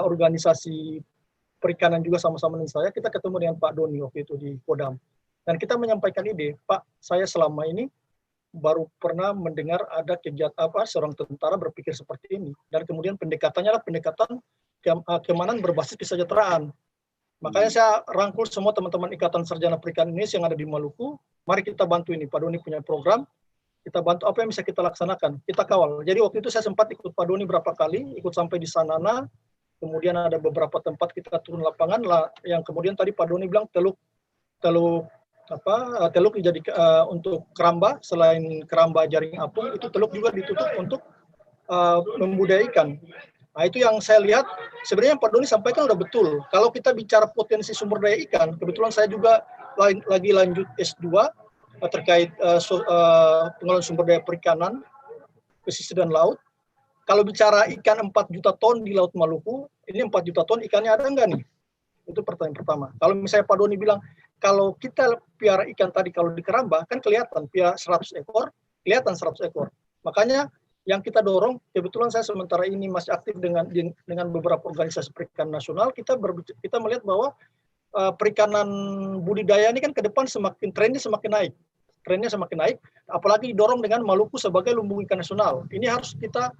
organisasi perikanan juga sama-sama dengan saya, kita ketemu dengan Pak Doni waktu itu di Kodam. Dan kita menyampaikan ide, Pak, saya selama ini baru pernah mendengar ada kegiatan seorang tentara berpikir seperti ini, dan kemudian pendekatannya adalah pendekatan keamanan berbasis kesejahteraan. Makanya saya rangkul semua teman-teman Ikatan Sarjana Perikanan Indonesia yang ada di Maluku, mari kita bantu ini. Pak Doni punya program, kita bantu apa yang bisa kita laksanakan, kita kawal. Jadi waktu itu saya sempat ikut Pak Doni berapa kali, ikut sampai di Sanana, kemudian ada beberapa tempat kita turun lapangan lah, yang kemudian tadi Pak Doni bilang teluk jadi untuk keramba, selain keramba jaring apung, itu teluk juga ditutup untuk membudidaya ikan. Nah itu yang saya lihat, sebenarnya Pak Doni sampaikan udah betul. Kalau kita bicara potensi sumber daya ikan, kebetulan saya juga lagi lanjut S2 terkait pengelolaan sumber daya perikanan, pesisir dan laut. Kalau bicara ikan 4 juta ton di Laut Maluku, ini 4 juta ton ikannya ada enggak nih? Itu pertanyaan pertama. Kalau misalnya Pak Doni bilang, kalau kita piara ikan tadi kalau di keramba, kan kelihatan piara 100 ekor, kelihatan 100 ekor. Makanya yang kita dorong, kebetulan saya sementara ini masih aktif dengan beberapa organisasi perikanan nasional, kita melihat bahwa perikanan budidaya ini kan ke depan trennya semakin naik. Trennya semakin naik, apalagi didorong dengan Maluku sebagai lumbung ikan nasional. Ini harus kita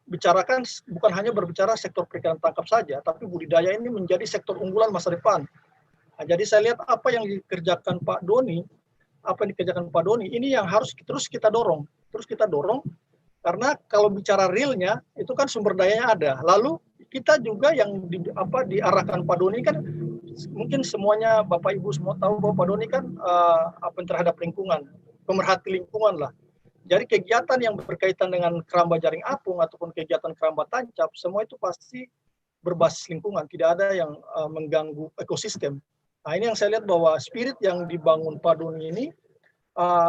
bicarakan, bukan hanya berbicara sektor perikanan tangkap saja, tapi budidaya ini menjadi sektor unggulan masa depan. Nah, jadi saya lihat apa yang dikerjakan Pak Doni, ini yang harus terus kita dorong, karena kalau bicara realnya itu kan sumber dayanya ada. Lalu kita juga yang diarahkan Pak Doni kan, mungkin semuanya Bapak Ibu semua tahu bahwa Pak Doni kan terhadap lingkungan, pemerhati lingkungan lah. Jadi kegiatan yang berkaitan dengan keramba jaring apung ataupun kegiatan keramba tancap, semua itu pasti berbasis lingkungan, tidak ada yang mengganggu ekosistem. Nah ini yang saya lihat bahwa spirit yang dibangun Pak Doni ini,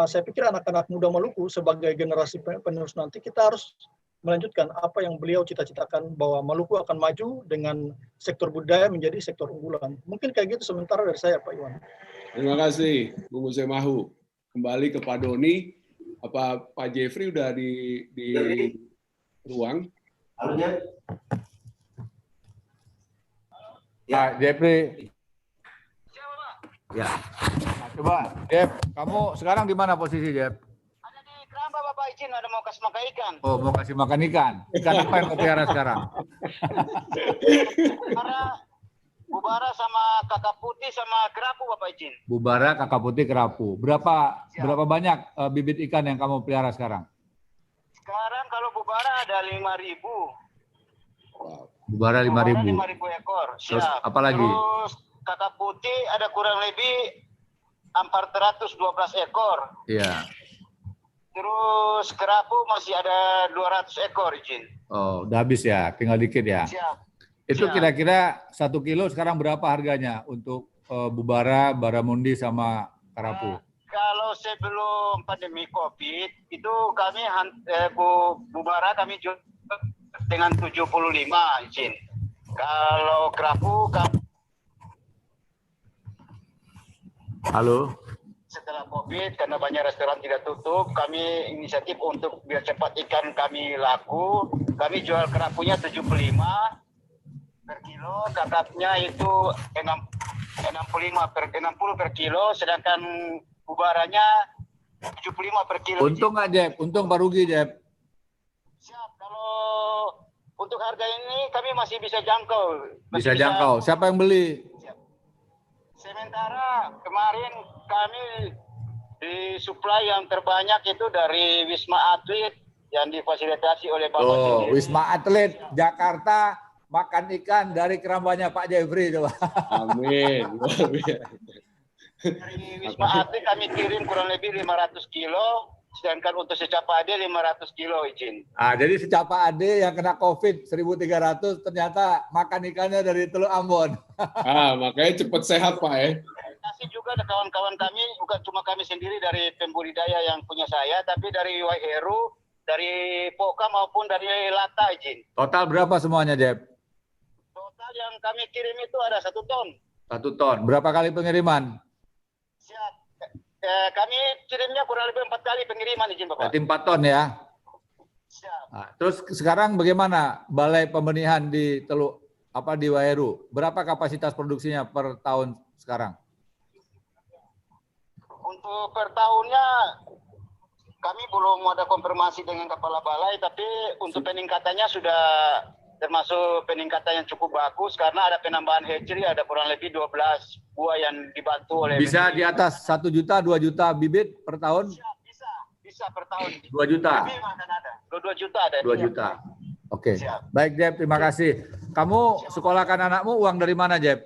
saya pikir anak-anak muda Maluku sebagai generasi penerus nanti, kita harus melanjutkan apa yang beliau cita-citakan bahwa Maluku akan maju dengan sektor budaya menjadi sektor unggulan. Mungkin kayak gitu sementara dari saya Pak Iwan. Terima kasih Bung Usemahu. Kembali ke Pak Doni. Apa Pak Jeffrey udah di ruang? Pak Jeffrey. Ya. Nah, coba, Jeff, kamu sekarang di mana posisi, Jeff? Ada di keramba Bapak izin, ada mau kasih makan ikan. Oh, mau kasih makan ikan. Ikan apa yang kau pelihara sekarang? Bubara sama kakak putih sama kerapu Bapak izin. Bubara, kakak putih, kerapu. Berapa banyak bibit ikan yang kamu pelihara sekarang? Sekarang kalau bubara ada 5.000. Bubara 5.000. 5.000 ekor. Siap. Terus apa lagi? Terus kakak putih ada kurang lebih 412 ekor. Iya. Terus kerapu masih ada 200 ekor izin. Oh, udah habis ya? Tinggal dikit ya? Siap. Itu Siap. kira-kira 1 kilo sekarang berapa harganya untuk Bubara, Baramundi sama Karapu? Kalau sebelum pandemi COVID itu kami Bubara kami jual dengan 75 izin. Kalau Kerapu Halo. setelah COVID karena banyak restoran tidak tutup, kami inisiatif untuk biar cepat ikan kami laku, kami jual kerapunya 75 per kilo, kakapnya itu 60 per kilo, sedangkan bubaranya 75 per kilo. Untung nggak, Jeb? Untung apa rugi, Jeb? Siap, kalau untuk harga ini kami masih bisa jangkau. Bisa jangkau. Siapa yang beli? Siap. Sementara kemarin kami disuplai yang terbanyak itu dari Wisma Atlet yang difasilitasi oleh Bapak Oh, sendiri. Wisma Atlet Jakarta makan ikan dari kerambanya Pak Jeffrey coba. Amin. Luar biasa. Dari Wisma Atlet kami kirim kurang lebih 500 kilo, sedangkan untuk secapa ade 500 kilo izin. Ah, jadi secapa ade yang kena COVID 1.300 ternyata makan ikannya dari Teluk Ambon. Makanya cepat sehat Pak ya. Kasih juga ada kawan-kawan kami, bukan cuma kami sendiri dari pembudidaya yang punya saya, tapi dari Waiheru, dari Poka maupun dari Lata izin. Total berapa semuanya, Jeb? Total yang kami kirim itu ada 1 ton. 1 ton. Berapa kali pengiriman? Siap. Kami kirimnya kurang lebih 4 kali pengiriman izin Bapak. Berarti 4 ton ya. Siap. Nah, terus sekarang bagaimana balai pembenihan di Teluk di Waiheru? Berapa kapasitas produksinya per tahun sekarang? Untuk per tahunnya kami belum ada konfirmasi dengan kepala balai, tapi untuk peningkatannya sudah termasuk peningkatan yang cukup bagus karena ada penambahan hatchery, ada kurang lebih 12 buah yang dibantu oleh. Bisa di atas 1 juta, 2 juta bibit per tahun? Bisa per tahun. 2 juta. Lebih akan ada. 2 juta ada. 2 juta. Oke. Siap. Baik, Jeb, terima kasih. Kamu sekolahkan anakmu uang dari mana, Jeb?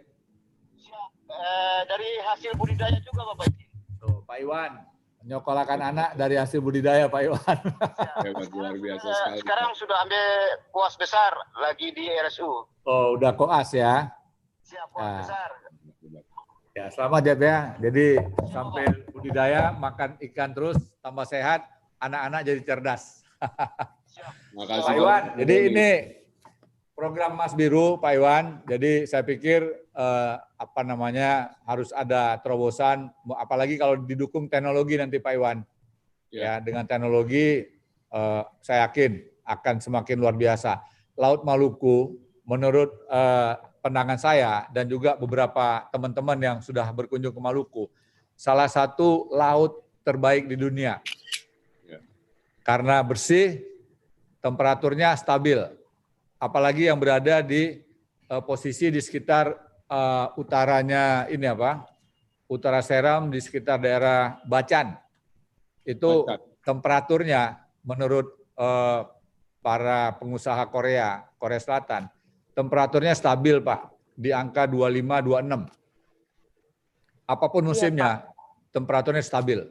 Siap. Dari hasil budidaya juga Bapak. Tuh, Pak Iwan. Menyekolahkan anak dari hasil budidaya, Pak Iwan. Hebat, luar biasa sekali. Sekarang sudah ambil kuas besar lagi di RSU. Oh, udah koas ya. Siap, kuas besar. Ya, selamat Jeb ya. Jadi sampai budidaya, makan ikan terus, tambah sehat, anak-anak jadi cerdas. Makasih Pak Iwan, jadi ini program Mas Biru, Pak Iwan. Jadi saya pikir harus ada terobosan, apalagi kalau didukung teknologi nanti Pak Iwan. Ya, dengan teknologi saya yakin akan semakin luar biasa. Laut Maluku, menurut pandangan saya dan juga beberapa teman-teman yang sudah berkunjung ke Maluku, salah satu laut terbaik di dunia. Karena bersih, temperaturnya stabil. Apalagi yang berada di posisi di sekitar utaranya Utara Seram, di sekitar daerah Bacan. Itu temperaturnya menurut para pengusaha Korea Selatan, temperaturnya stabil Pak, di angka 25-26. Apapun musimnya, temperaturnya stabil.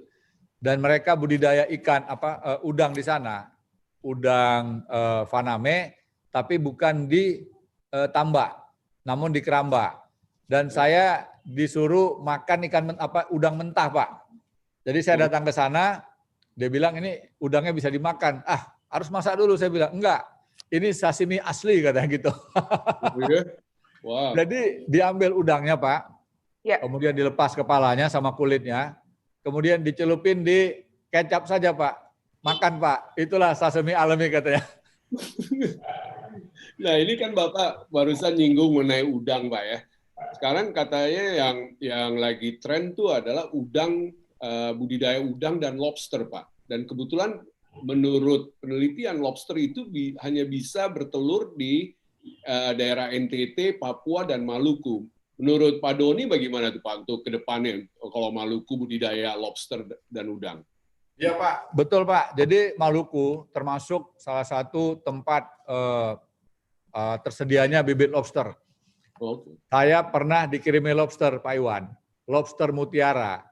Dan mereka budidaya ikan udang di sana, udang faname, tapi bukan di tambak, namun di keramba. Dan saya disuruh makan udang mentah, Pak. Jadi saya datang ke sana, dia bilang ini udangnya bisa dimakan. Harus masak dulu, saya bilang. Enggak, ini sashimi asli katanya gitu. Wow. Jadi diambil udangnya, Pak. Kemudian dilepas kepalanya sama kulitnya. Kemudian dicelupin di kecap saja, Pak. Makan, Pak. Itulah sashimi alami katanya. Nah, ini kan Bapak barusan nyinggung mengenai udang, Pak ya. Sekarang katanya yang lagi tren tuh adalah udang, budidaya udang dan lobster, Pak. Dan kebetulan menurut penelitian lobster itu hanya bisa bertelur di daerah NTT, Papua, dan Maluku. Menurut Pak Doni bagaimana tuh Pak untuk ke depannya kalau Maluku budidaya lobster dan udang? Ya Pak, betul Pak. Jadi Maluku termasuk salah satu tempat tersedianya bibit lobster. Okay. Saya pernah dikirimi lobster, Pak Iwan. Lobster mutiara.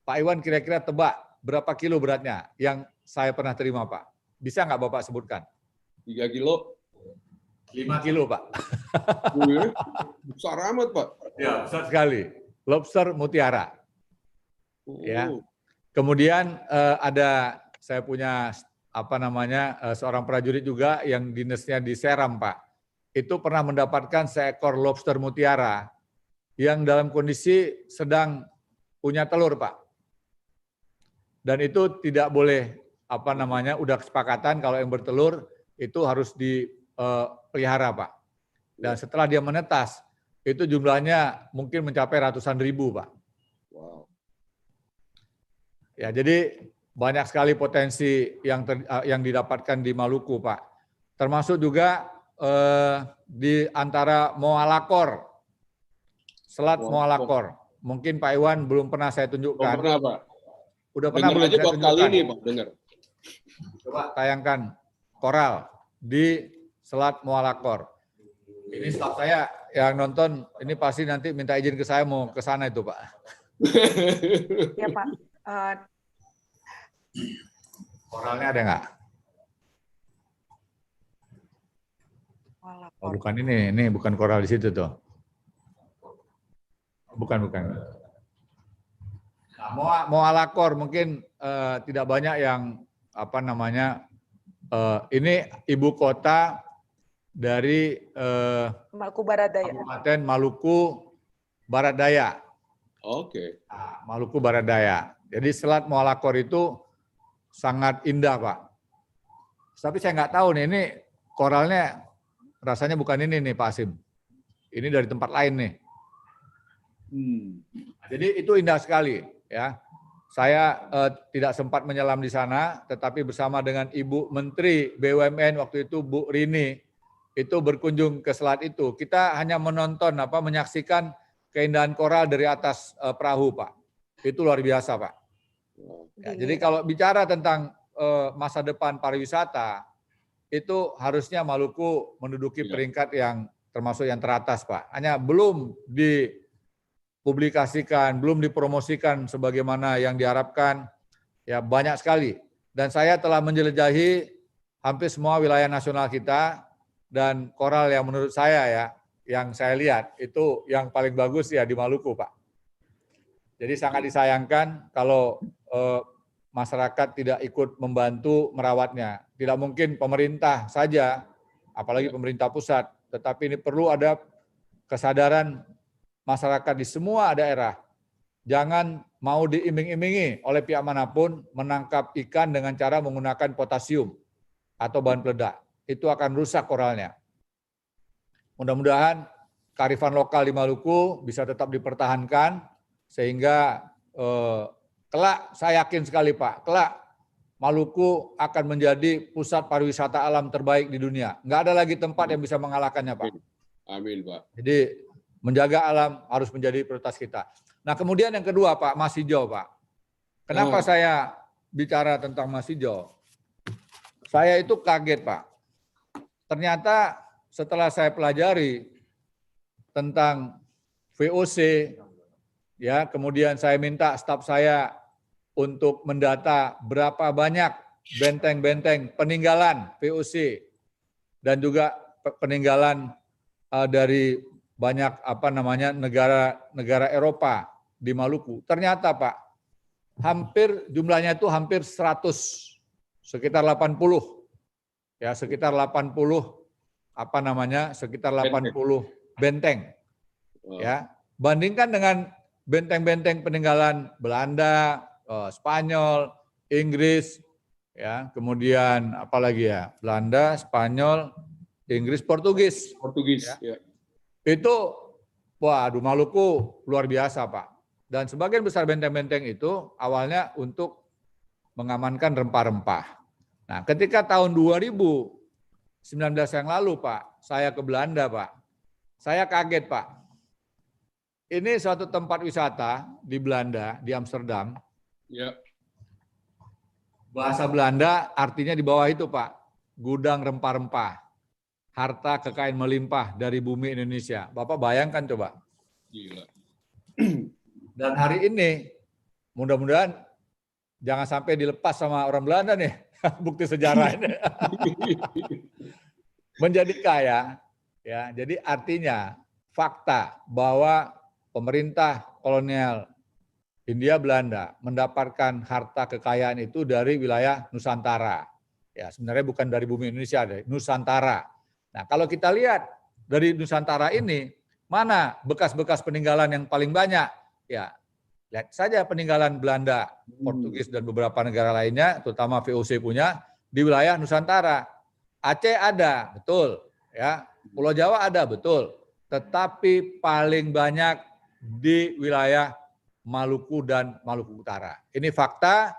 Pak Iwan kira-kira tebak berapa kilo beratnya yang saya pernah terima, Pak? Bisa nggak Bapak sebutkan? 3 kilo. 5 kilo, Pak. Besar amat, Pak. Ya, besar sekali. Lobster mutiara. Ya. Kemudian ada saya punya seorang prajurit juga yang dinasnya di Seram, Pak. Itu pernah mendapatkan seekor lobster mutiara yang dalam kondisi sedang punya telur, Pak. Dan itu tidak boleh udah kesepakatan kalau yang bertelur itu harus dipelihara, Pak. Dan setelah dia menetas, itu jumlahnya mungkin mencapai ratusan ribu, Pak. Wow. Ya, jadi banyak sekali potensi yang didapatkan di Maluku, Pak. Termasuk juga di antara Moalakor, Selat Moalakor. Mungkin Pak Iwan belum pernah saya tunjukkan. Belum pernah, Pak. Udah pernah belum aja saya baru kali tunjukkan? ini, Pak, dengar. Coba tayangkan koral di Selat Moalakor. Ini staf saya yang nonton, ini pasti nanti minta izin ke saya mau ke sana itu, Pak. Ya, Pak. Koralnya ada nggak? Oh, bukan ini bukan koral di situ tuh. Bukan. Nah, Moalakor mungkin tidak banyak yang ini ibu kota dari Maluku Barat Daya. Kabupaten Maluku Barat Daya. Oke. Nah, Maluku Barat Daya. Jadi Selat Moalakor itu sangat indah, Pak. Tapi saya nggak tahu nih, ini koralnya rasanya bukan ini nih, Pak Asim. Ini dari tempat lain nih. Jadi itu indah sekali, ya. Saya tidak sempat menyelam di sana, tetapi bersama dengan Ibu Menteri BUMN waktu itu, Bu Rini, itu berkunjung ke selat itu. Kita hanya menonton, menyaksikan keindahan koral dari atas perahu, Pak. Itu luar biasa, Pak. Ya, jadi kalau bicara tentang masa depan pariwisata, itu harusnya Maluku menduduki peringkat yang termasuk yang teratas, Pak. Hanya belum dipublikasikan, belum dipromosikan sebagaimana yang diharapkan. Ya, banyak sekali. Dan saya telah menjelajahi hampir semua wilayah nasional kita, dan koral yang menurut saya yang saya lihat itu yang paling bagus ya di Maluku, Pak. Jadi sangat disayangkan kalau masyarakat tidak ikut membantu merawatnya. Tidak mungkin pemerintah saja, apalagi pemerintah pusat, tetapi ini perlu ada kesadaran masyarakat di semua daerah. Jangan mau diiming-imingi oleh pihak manapun menangkap ikan dengan cara menggunakan potasium atau bahan peledak. Itu akan rusak koralnya. Mudah-mudahan kearifan lokal di Maluku bisa tetap dipertahankan, sehingga kelak saya yakin sekali, Pak, kelak Maluku akan menjadi pusat pariwisata alam terbaik di dunia. Nggak ada lagi tempat yang bisa mengalahkannya, Pak. Amin, Pak. Jadi menjaga alam harus menjadi prioritas kita. Nah, kemudian yang kedua, Pak, Mas Hijau, Pak. Kenapa saya bicara tentang Mas Hijau? Saya itu kaget, Pak. Ternyata setelah saya pelajari tentang VOC, ya, kemudian saya minta staf saya untuk mendata berapa banyak benteng-benteng peninggalan VOC dan juga peninggalan dari banyak negara Eropa di Maluku. Ternyata, Pak, jumlahnya itu hampir 100, sekitar 80. Ya, sekitar 80 benteng. Ya, bandingkan dengan benteng-benteng peninggalan Belanda, Spanyol, Inggris, ya, kemudian apalagi ya, Belanda, Spanyol, Inggris, Portugis. Ya. Itu, waduh, Maluku luar biasa, Pak. Dan sebagian besar benteng-benteng itu awalnya untuk mengamankan rempah-rempah. Nah, ketika tahun 2019 yang lalu, Pak, saya ke Belanda, Pak. Saya kaget, Pak. Ini suatu tempat wisata di Belanda, di Amsterdam. Ya. Bahasa Belanda artinya di bawah itu, Pak, gudang rempah-rempah. Harta kekayaan melimpah dari bumi Indonesia. Bapak bayangkan coba. Gila. Dan hari ini, mudah-mudahan jangan sampai dilepas sama orang Belanda nih, bukti sejarah ini. Menjadi kaya Ya, jadi artinya fakta bahwa pemerintah kolonial Hindia Belanda mendapatkan harta kekayaan itu dari wilayah Nusantara. Ya, sebenarnya bukan dari bumi Indonesia, dari Nusantara. Nah, kalau kita lihat dari Nusantara ini, mana bekas-bekas peninggalan yang paling banyak? Ya, lihat saja peninggalan Belanda, Portugis, dan beberapa negara lainnya, terutama VOC punya, di wilayah Nusantara. Aceh ada, betul. Ya, Pulau Jawa ada, betul. Tetapi paling banyak di wilayah Maluku dan Maluku Utara. Ini fakta,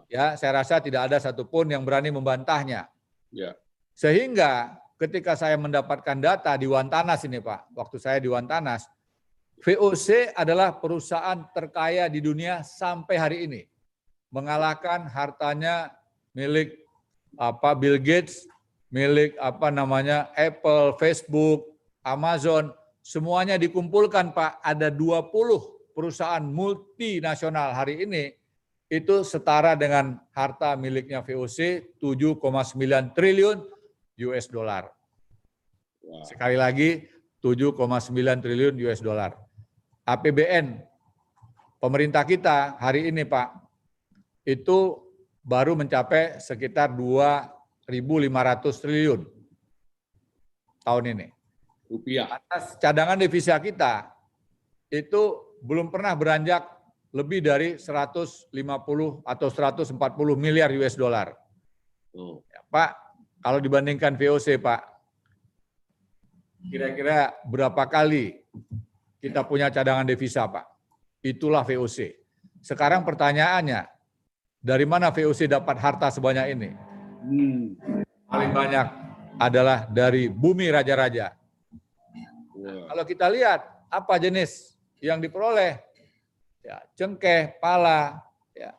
ya, saya rasa tidak ada satupun yang berani membantahnya. Ya. Sehingga ketika saya mendapatkan data di Wantanas ini Pak, waktu saya di Wantanas, VOC adalah perusahaan terkaya di dunia sampai hari ini. Mengalahkan hartanya milik Bill Gates, milik Apple, Facebook, Amazon, semuanya dikumpulkan Pak. Ada 20 perusahaan multinasional hari ini itu setara dengan harta miliknya VOC 7,9 triliun US dollar. Sekali lagi 7,9 triliun US dollar. APBN pemerintah kita hari ini Pak itu baru mencapai sekitar 2.500 triliun tahun ini. Rupiah. Atas cadangan devisa kita itu belum pernah beranjak lebih dari 150 atau 140 miliar US dollar. Ya, Pak, kalau dibandingkan VOC Pak, kira-kira berapa kali kita punya cadangan devisa Pak? Itulah VOC. Sekarang pertanyaannya, dari mana VOC dapat harta sebanyak ini? Paling banyak adalah dari bumi raja-raja. Kalau kita lihat apa jenis yang diperoleh, ya, cengkeh, pala, ya,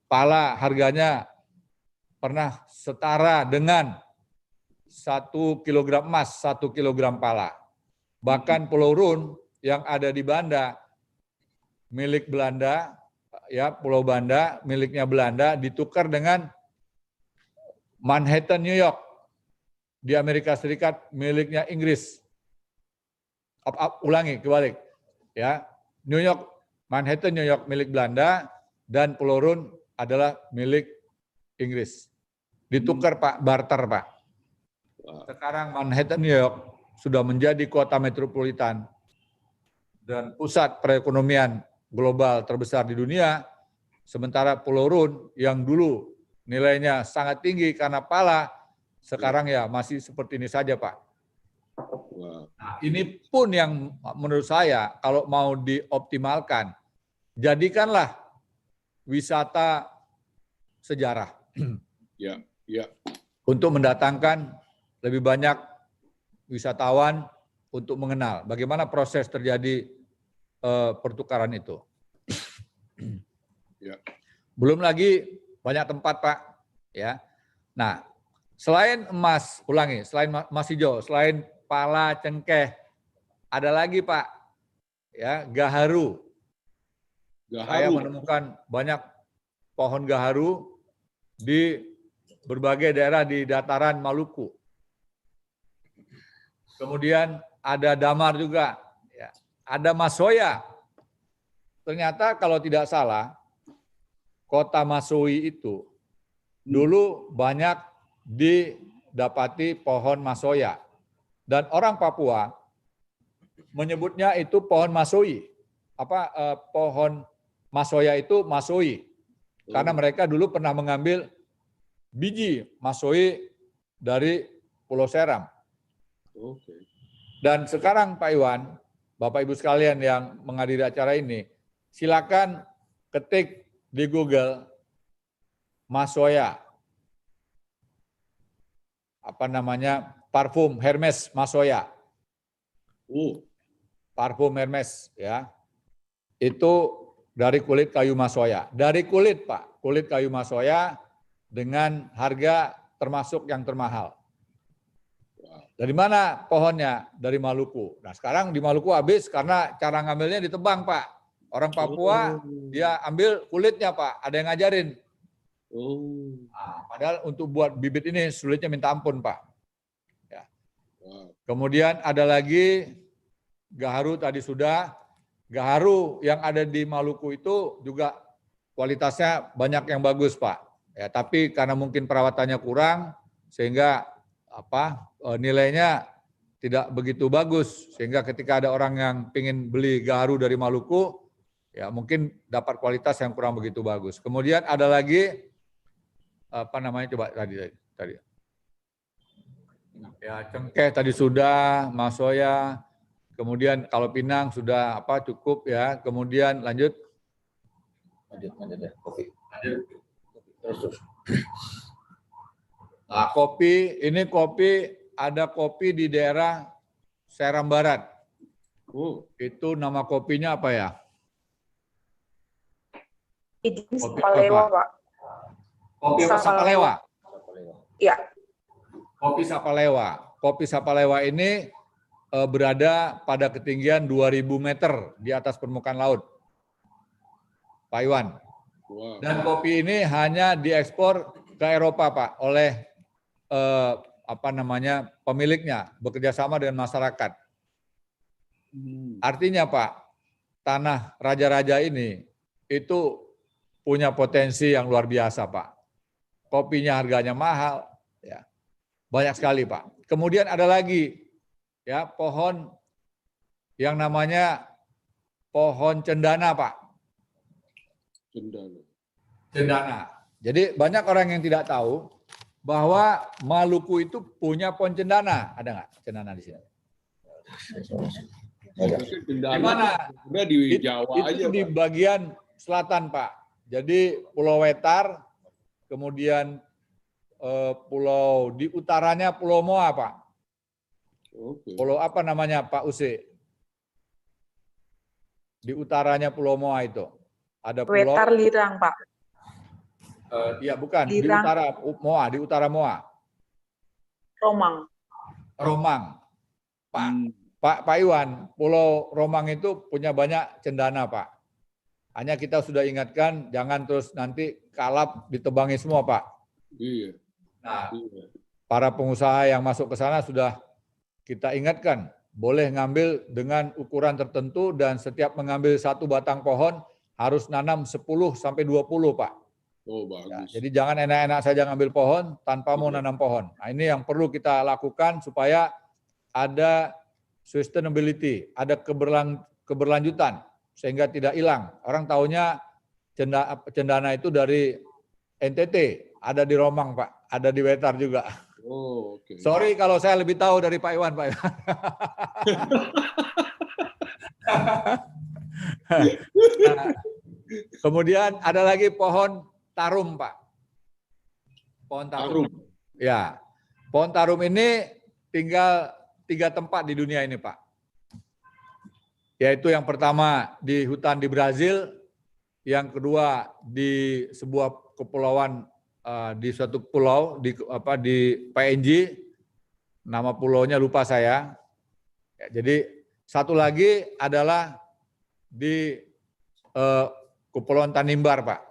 pala harganya pernah setara dengan 1 kilogram emas, 1 kilogram pala. Bahkan Pulau Run yang ada di Banda, milik Belanda, ya, Pulau Banda, miliknya Belanda, ditukar dengan Manhattan, New York, di Amerika Serikat, miliknya Inggris. Ulangi, kebalik. Ya, New York, Manhattan, New York milik Belanda, dan Pulau Run adalah milik Inggris. Ditukar Pak, barter Pak. Sekarang Manhattan, New York sudah menjadi kota metropolitan dan pusat perekonomian global terbesar di dunia, sementara Pulau Run yang dulu nilainya sangat tinggi karena pala, sekarang ya masih seperti ini saja Pak. Nah, ini pun yang menurut saya kalau mau dioptimalkan, jadikanlah wisata sejarah. Ya, ya. Untuk mendatangkan lebih banyak wisatawan untuk mengenal bagaimana proses terjadi pertukaran itu. Ya. Belum lagi banyak tempat Pak, ya. Nah, selain emas, selain emas hijau, selain pala, cengkeh, ada lagi Pak, ya, gaharu. Saya menemukan banyak pohon gaharu di berbagai daerah di dataran Maluku. Kemudian ada damar juga, ya. Ada masoya. Ternyata kalau tidak salah, kota Masowi itu dulu banyak didapati pohon masoya. Dan orang Papua menyebutnya itu pohon masoi. Pohon masoya itu masoi. Karena mereka dulu pernah mengambil biji masoi dari Pulau Seram. Dan sekarang Pak Iwan, Bapak Ibu sekalian yang menghadiri acara ini, silakan ketik di Google masoya. Parfum Hermes masoya. Parfum Hermes, ya. Itu dari kulit kayu masoya. Dari kulit Pak, kulit kayu masoya dengan harga termasuk yang termahal. Dari mana pohonnya? Dari Maluku. Nah, sekarang di Maluku habis karena cara ngambilnya ditebang Pak. Orang Papua dia ambil kulitnya Pak, ada yang ngajarin. Nah, padahal untuk buat bibit ini sulitnya minta ampun Pak. Ya. Kemudian ada lagi gaharu tadi sudah. Gaharu yang ada di Maluku itu juga kualitasnya banyak yang bagus, Pak. Ya, tapi karena mungkin perawatannya kurang sehingga nilainya tidak begitu bagus, sehingga ketika ada orang yang ingin beli gaharu dari Maluku, ya mungkin dapat kualitas yang kurang begitu bagus. Kemudian ada lagi coba tadi. Ya, cengkeh tadi sudah, masoya. Kemudian kalau pinang sudah cukup ya. Kemudian lanjut ya, kopi. Terus. Nah, kopi, ini kopi, ada kopi di daerah Seram Barat. Itu nama kopinya apa ya? Sapalewa, Pak. Kopi Sapalewa. Iya. Kopi Sapalewa. Kopi Sapalewa ini berada pada ketinggian 2000 meter di atas permukaan laut. Pak Iwan. Wow. Dan kopi ini hanya diekspor ke Eropa, Pak, oleh pemiliknya, bekerja sama dengan masyarakat. Artinya, Pak, tanah raja-raja ini itu punya potensi yang luar biasa, Pak. Kopinya harganya mahal, ya. Banyak sekali, Pak. Kemudian ada lagi ya pohon yang namanya pohon cendana, Pak. Cendana. Jadi banyak orang yang tidak tahu bahwa Maluku itu punya pohon cendana. Ada nggak cendana di sini? Di mana? Udah di Jawa itu aja, di Pak. bagian selatan, Pak. Jadi Pulau Wetar, kemudian pulau di utaranya Pulau Moa, Pak. Oke. Pulau apa namanya, Pak Usi? Di utaranya Pulau Moa itu. Ada pulau. Wetar Lirang, Pak. Iya, bukan. Lirang. Di utara Moa, di utara Moa. Romang. Pak Iwan, Pulau Romang itu punya banyak cendana, Pak. Hanya kita sudah ingatkan, jangan terus nanti kalap ditebangi semua, Pak. Iya. Nah, para pengusaha yang masuk ke sana sudah kita ingatkan, boleh ngambil dengan ukuran tertentu dan setiap mengambil satu batang pohon harus nanam 10 sampai 20, Pak. Oh, bagus. Ya, jadi jangan enak-enak saja ngambil pohon tanpa mau nanam pohon. Nah, ini yang perlu kita lakukan supaya ada sustainability, ada keberlanjutan sehingga tidak hilang. Orang taunya cendana itu dari NTT, ada di Romang, Pak, ada di Wetar juga. Oh, oke. Sorry kalau saya lebih tahu dari Pak Iwan, Pak Iwan. Nah, kemudian ada lagi pohon tarum, Pak. Pohon tarum. Ya, pohon tarum ini tinggal 3 tempat di dunia ini, Pak. Yaitu yang pertama di hutan di Brazil, yang kedua di sebuah kepulauan di suatu pulau di PNG, nama pulaunya lupa saya. Ya, jadi satu lagi adalah di Kepulauan Tanimbar, Pak.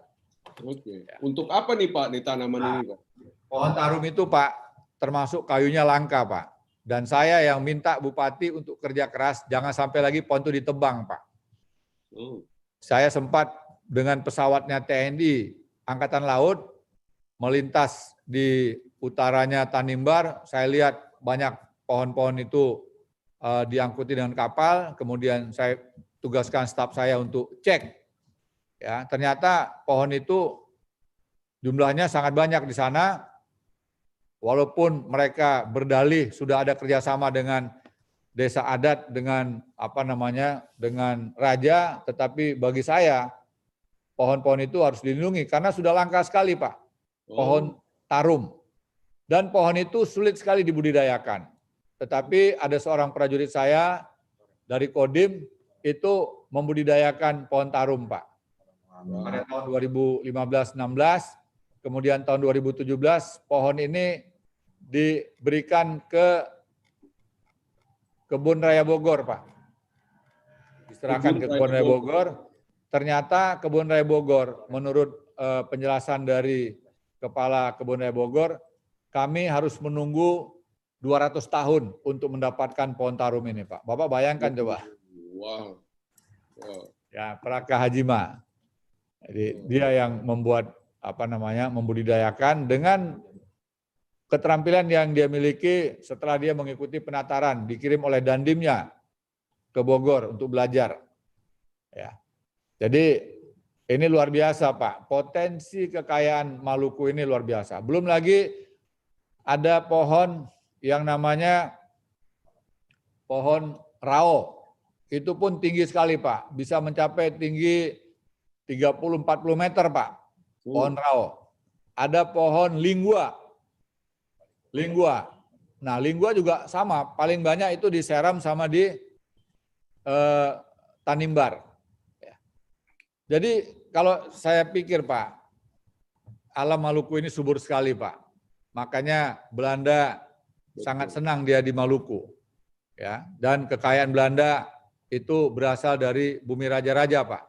Oke. Untuk apa nih, Pak, di tanaman ini, Pak? Pohon tarum itu, Pak, termasuk kayunya langka, Pak. Dan saya yang minta Bupati untuk kerja keras, jangan sampai lagi pohon itu ditebang, Pak. Saya sempat dengan pesawatnya TNI Angkatan Laut melintas di utaranya Tanimbar, saya lihat banyak pohon-pohon itu diangkuti dengan kapal, kemudian saya tugaskan staf saya untuk cek. Ya, ternyata pohon itu jumlahnya sangat banyak di sana. Walaupun mereka berdalih sudah ada kerjasama dengan desa adat, dengan dengan raja, tetapi bagi saya pohon-pohon itu harus dilindungi karena sudah langka sekali, Pak. Pohon tarum. Dan pohon itu sulit sekali dibudidayakan. Tetapi ada seorang prajurit saya dari Kodim itu membudidayakan pohon tarum, Pak. Pada tahun 2015-16, kemudian tahun 2017 pohon ini diberikan ke Kebun Raya Bogor, Pak. Diserahkan ke Kebun Raya Bogor. Ternyata Kebun Raya Bogor, menurut penjelasan dari Kepala Kebun Raya Bogor, kami harus menunggu 200 tahun untuk mendapatkan pohon tarum ini, Pak. Bapak bayangkan coba. Wow. Wow. Ya, Praka Hajima. Jadi dia yang membuat membudidayakan dengan keterampilan yang dia miliki setelah dia mengikuti penataran, dikirim oleh dandimnya ke Bogor untuk belajar. Ya. Jadi ini luar biasa, Pak. Potensi kekayaan Maluku ini luar biasa. Belum lagi ada pohon yang namanya pohon rao. Itu pun tinggi sekali, Pak. Bisa mencapai tinggi 30-40 meter, Pak. Pohon rao. Ada pohon lingua. Nah, lingua juga sama. Paling banyak itu di Seram sama di Tanimbar. Ya. Jadi kalau saya pikir, Pak, alam Maluku ini subur sekali, Pak. Makanya Belanda sangat senang dia di Maluku. Ya, dan kekayaan Belanda itu berasal dari bumi raja-raja, Pak.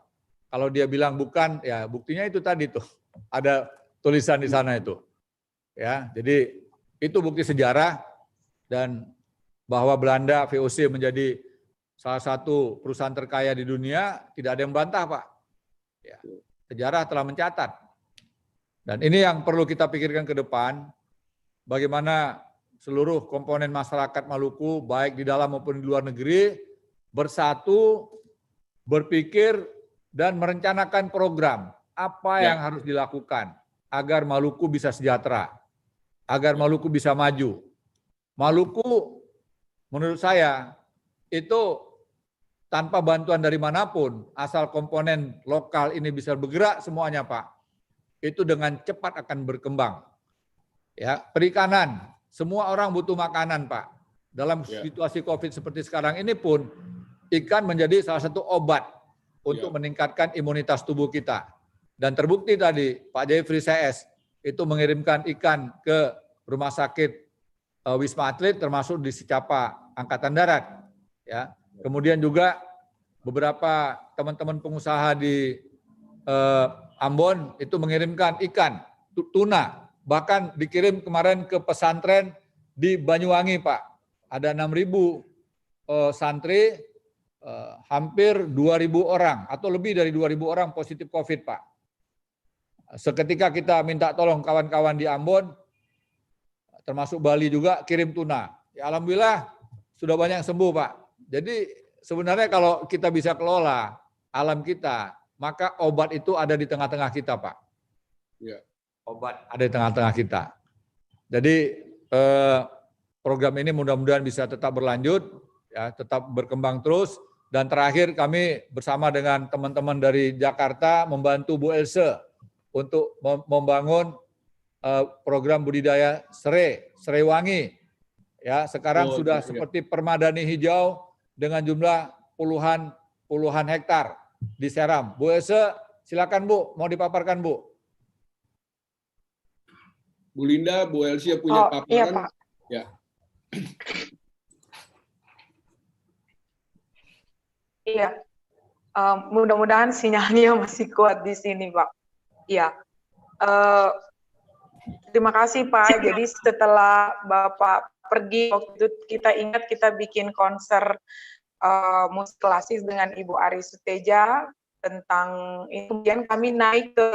Kalau dia bilang bukan, ya buktinya itu tadi tuh. Ada tulisan di sana itu. Ya, jadi itu bukti sejarah dan bahwa Belanda VOC menjadi salah satu perusahaan terkaya di dunia tidak ada yang bantah, Pak. Ya, sejarah telah mencatat. Dan ini yang perlu kita pikirkan ke depan, bagaimana seluruh komponen masyarakat Maluku, baik di dalam maupun di luar negeri, bersatu, berpikir, dan merencanakan program apa yang harus dilakukan agar Maluku bisa sejahtera, agar Maluku bisa maju. Maluku, menurut saya, itu tanpa bantuan dari manapun, asal komponen lokal ini bisa bergerak semuanya, Pak, itu dengan cepat akan berkembang. Ya, perikanan, semua orang butuh makanan, Pak. Dalam situasi COVID seperti sekarang ini pun, ikan menjadi salah satu obat untuk meningkatkan imunitas tubuh kita. Dan terbukti tadi, Pak Jeffrey CS itu mengirimkan ikan ke rumah sakit Wisma Atlet, termasuk di Secapa Angkatan Darat. Ya. Kemudian juga beberapa teman-teman pengusaha di Ambon itu mengirimkan ikan, tuna. Bahkan dikirim kemarin ke pesantren di Banyuwangi, Pak. Ada 6.000 santri, hampir 2.000 orang atau lebih dari 2.000 orang positif COVID, Pak. Seketika kita minta tolong kawan-kawan di Ambon, termasuk Bali juga, kirim tuna. Ya, alhamdulillah sudah banyak yang sembuh, Pak. Jadi sebenarnya kalau kita bisa kelola alam kita, maka obat itu ada di tengah-tengah kita, Pak. Ya. Obat ada di tengah-tengah kita. Jadi program ini mudah-mudahan bisa tetap berlanjut, ya, tetap berkembang terus. Dan terakhir kami bersama dengan teman-teman dari Jakarta membantu Bu Else untuk membangun program budidaya serai wangi. Ya, sekarang sudah seperti permadani hijau dengan jumlah puluhan hektar di Seram. Bu Else, silakan Bu, mau dipaparkan Bu. Bu Linda, Bu Elsia punya paparan? Iya, Pak. Ya. Iya, mudah-mudahan sinyalnya masih kuat di sini, Pak. Iya, terima kasih, Pak. Jadi setelah Bapak pergi, waktu itu kita ingat kita bikin konser musik klasik dengan Ibu Ari Suteja tentang itu. Kemudian kami naik ke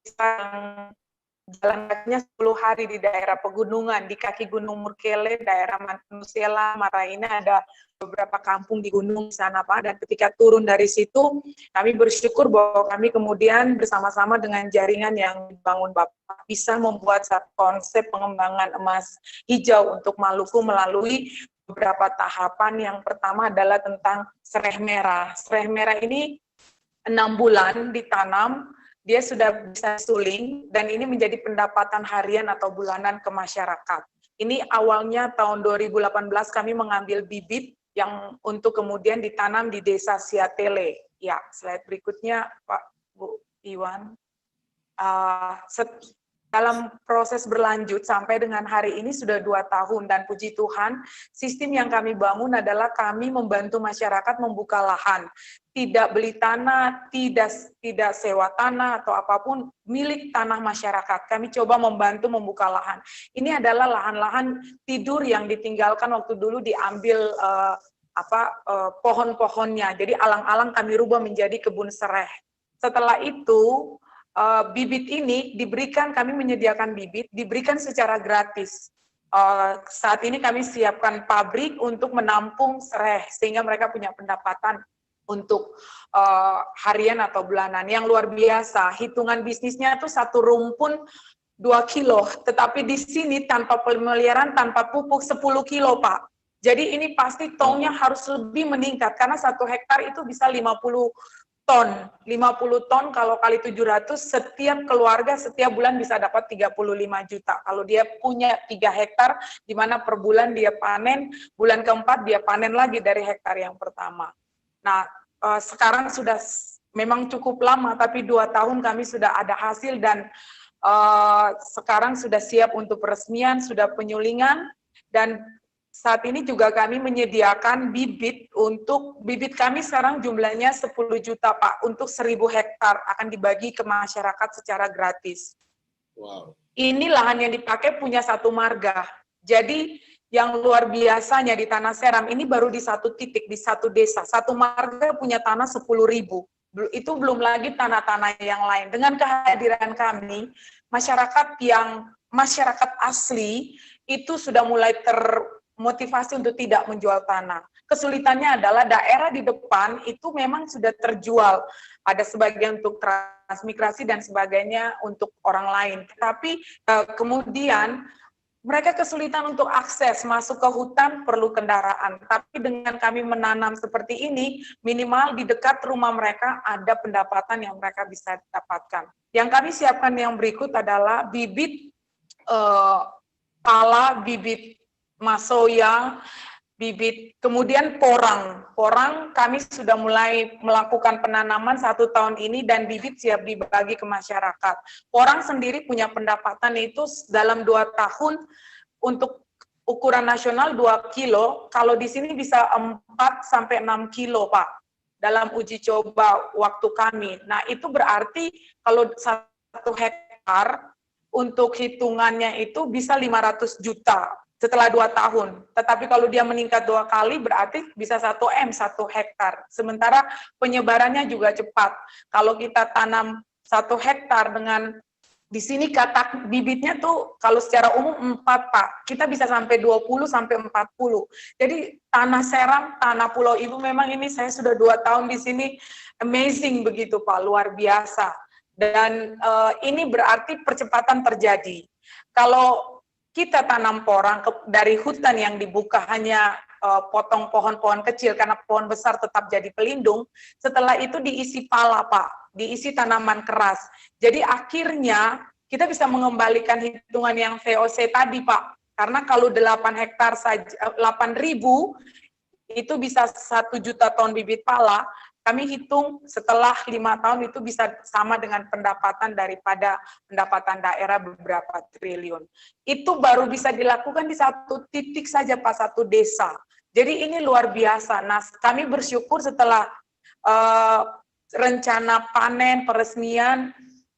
desa yang jalan kakinya 10 hari di daerah pegunungan, di kaki Gunung Murkele, daerah Manusela, Maraina, ada beberapa kampung di gunung di sana, Pak. Dan ketika turun dari situ, kami bersyukur bahwa kami kemudian bersama-sama dengan jaringan yang dibangun Bapak bisa membuat satu konsep pengembangan emas hijau untuk Maluku melalui beberapa tahapan. Yang pertama adalah tentang sereh merah. Sereh merah ini 6 bulan ditanam, dia sudah bisa suling, dan ini menjadi pendapatan harian atau bulanan ke masyarakat. Ini awalnya tahun 2018 kami mengambil bibit yang untuk kemudian ditanam di desa Siatele. Ya, slide berikutnya Pak Bu Iwan. dalam proses berlanjut sampai dengan hari ini sudah 2 tahun, dan puji Tuhan sistem yang kami bangun adalah kami membantu masyarakat membuka lahan, tidak beli tanah, tidak sewa tanah atau apapun, milik tanah masyarakat. Kami coba membantu membuka lahan. Ini adalah lahan-lahan tidur yang ditinggalkan waktu dulu diambil pohon-pohonnya. Jadi alang-alang kami rubah menjadi kebun sereh. Setelah itu bibit ini diberikan, kami menyediakan bibit, diberikan secara gratis. Saat ini kami siapkan pabrik untuk menampung sereh, sehingga mereka punya pendapatan untuk harian atau bulanan. Yang luar biasa, hitungan bisnisnya itu 1 rumpun 2 kilo, tetapi di sini tanpa pemeliharaan, tanpa pupuk 10 kilo, Pak. Jadi ini pasti tongnya harus lebih meningkat, karena 1 hektar itu bisa 50 ton. 50 ton kalau kali 700, setiap keluarga setiap bulan bisa dapat 35 juta. Kalau dia punya 3 hektar, di mana per bulan dia panen, bulan keempat dia panen lagi dari hektar yang pertama. Nah, sekarang sudah memang cukup lama, tapi 2 tahun kami sudah ada hasil, dan sekarang sudah siap untuk peresmian, sudah penyulingan, dan saat ini juga kami menyediakan bibit. Untuk bibit kami sekarang jumlahnya 10 juta, Pak, untuk 1000 hektar akan dibagi ke masyarakat secara gratis. Wow. Ini lahan yang dipakai punya 1 marga. Jadi yang luar biasanya di Tanah Seram ini baru di 1 titik, di 1 desa. 1 marga punya tanah 10.000. Itu belum lagi tanah-tanah yang lain. Dengan kehadiran kami, masyarakat asli itu sudah mulai termotivasi untuk tidak menjual tanah. Kesulitannya adalah daerah di depan itu memang sudah terjual. Ada sebagian untuk transmigrasi dan sebagainya untuk orang lain. Tetapi kemudian mereka kesulitan untuk akses, masuk ke hutan perlu kendaraan. Tapi dengan kami menanam seperti ini, minimal di dekat rumah mereka ada pendapatan yang mereka bisa dapatkan. Yang kami siapkan yang berikut adalah bibit pala, bibit masoya, bibit, kemudian porang. Porang kami sudah mulai melakukan penanaman 1 tahun ini, dan bibit siap dibagi ke masyarakat. Porang sendiri punya pendapatan itu dalam 2 tahun untuk ukuran nasional 2 kilo, kalau di sini bisa 4-6 kilo, Pak, dalam uji coba waktu kami. Nah, itu berarti kalau 1 hektar untuk hitungannya itu bisa 500 juta. Setelah 2 tahun, tetapi kalau dia meningkat 2 kali berarti bisa 1 M 1 hektar. Sementara penyebarannya juga cepat. Kalau kita tanam 1 hektar dengan di sini katak bibitnya tuh kalau secara umum 4, Pak. Kita bisa sampai 20 sampai 40. Jadi Tanah Seram, tanah Pulau Ibu memang ini saya sudah 2 tahun di sini, amazing begitu, Pak, luar biasa. Dan ini berarti percepatan terjadi. Kalau kita tanam porang dari hutan yang dibuka hanya potong pohon-pohon kecil karena pohon besar tetap jadi pelindung, setelah itu diisi pala, Pak, diisi tanaman keras. Jadi akhirnya kita bisa mengembalikan hitungan yang VOC tadi, Pak, karena kalau 8 hektar saja 8.000 itu bisa 1 juta ton bibit pala. Kami hitung setelah 5 tahun itu bisa sama dengan pendapatan daripada pendapatan daerah beberapa triliun. Itu baru bisa dilakukan di 1 titik saja, Pak, 1 desa. Jadi ini luar biasa. Nah, kami bersyukur setelah rencana panen, peresmian,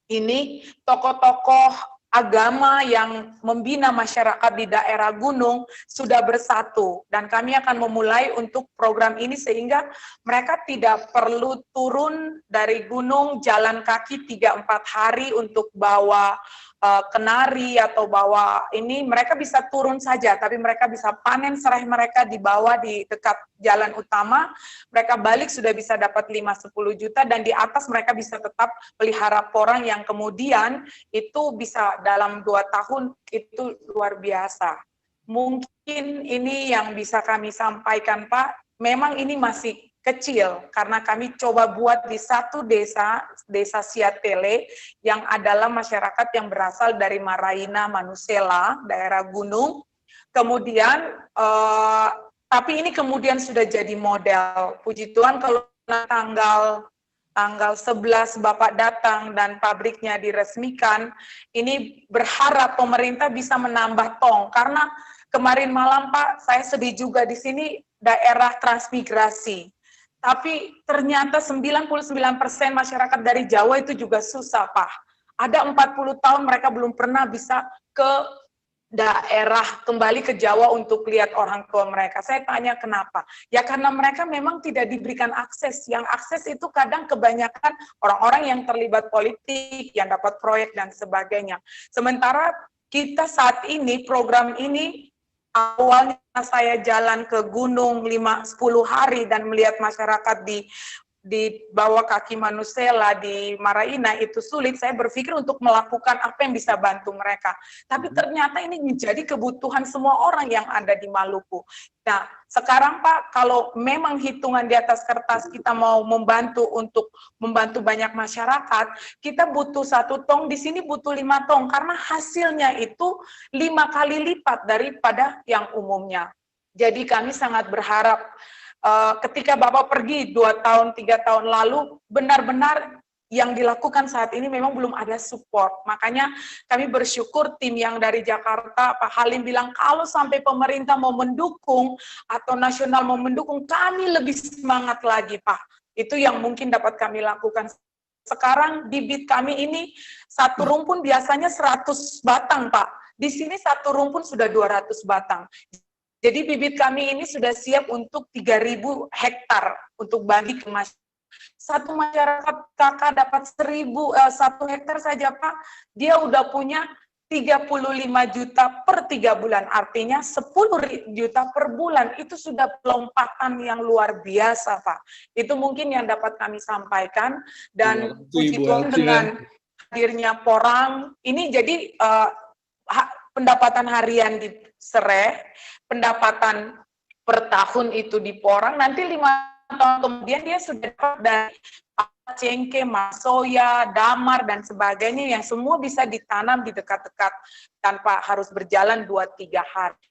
ini tokoh-tokoh agama yang membina masyarakat di daerah gunung sudah bersatu, dan kami akan memulai untuk program ini sehingga mereka tidak perlu turun dari gunung jalan kaki 3-4 hari untuk bawa kenari atau bawa ini, mereka bisa turun saja, tapi mereka bisa panen serai mereka di bawah di dekat jalan utama, mereka balik sudah bisa dapat 5-10 juta, dan di atas mereka bisa tetap pelihara porang yang kemudian itu bisa dalam 2 tahun itu luar biasa. Mungkin ini yang bisa kami sampaikan, Pak. Memang ini masih kecil, karena kami coba buat di 1 desa, Desa Siatele, yang adalah masyarakat yang berasal dari Maraina, Manusela, daerah gunung. Kemudian, tapi ini kemudian sudah jadi model. Puji Tuhan kalau tanggal tanggal 11 Bapak datang dan pabriknya diresmikan, ini berharap pemerintah bisa menambah tong, karena kemarin malam Pak, saya sedih juga di sini daerah transmigrasi. Tapi ternyata 99% masyarakat dari Jawa itu juga susah Pak. Ada 40 tahun mereka belum pernah bisa ke daerah, kembali ke Jawa untuk lihat orang tua mereka. Saya tanya kenapa? Ya karena mereka memang tidak diberikan akses. Yang akses itu kadang kebanyakan orang-orang yang terlibat politik, yang dapat proyek dan sebagainya. Sementara kita saat ini, program ini, awalnya saya jalan ke gunung 5-10 hari dan melihat masyarakat di bawah kaki Manusela di Maraina itu sulit, saya berpikir untuk melakukan apa yang bisa bantu mereka. Tapi ternyata ini menjadi kebutuhan semua orang yang ada di Maluku. Nah, sekarang Pak, kalau memang hitungan di atas kertas kita mau membantu untuk membantu banyak masyarakat, kita butuh 1 tong, di sini butuh 5 tong, karena hasilnya itu 5 kali lipat daripada yang umumnya. Jadi kami sangat berharap ketika Bapak pergi 2 tahun, 3 tahun lalu, benar-benar yang dilakukan saat ini memang belum ada support. Makanya kami bersyukur tim yang dari Jakarta, Pak Halim bilang, kalau sampai pemerintah mau mendukung, atau nasional mau mendukung, kami lebih semangat lagi Pak. Itu yang mungkin dapat kami lakukan. Sekarang bibit kami ini, 1 rumpun biasanya 100 batang Pak. Di sini 1 rumpun sudah 200 batang. Jadi bibit kami ini sudah siap untuk 3.000 hektar untuk bagi ke masyarakat. Satu masyarakat kakak dapat 1 hektar saja Pak, dia udah punya 35 juta per 3 bulan, artinya 10 juta per bulan, itu sudah lompatan yang luar biasa Pak. Itu mungkin yang dapat kami sampaikan, dan puji Tuhan dengan hadirnya Porang, ini jadi pendapatan harian di Sereh, pendapatan per tahun itu di Porang, nanti 5 tahun kemudian dia sudah dapat dari cengkeh, masoya, damar, dan sebagainya yang semua bisa ditanam di dekat-dekat tanpa harus berjalan 2-3 hari.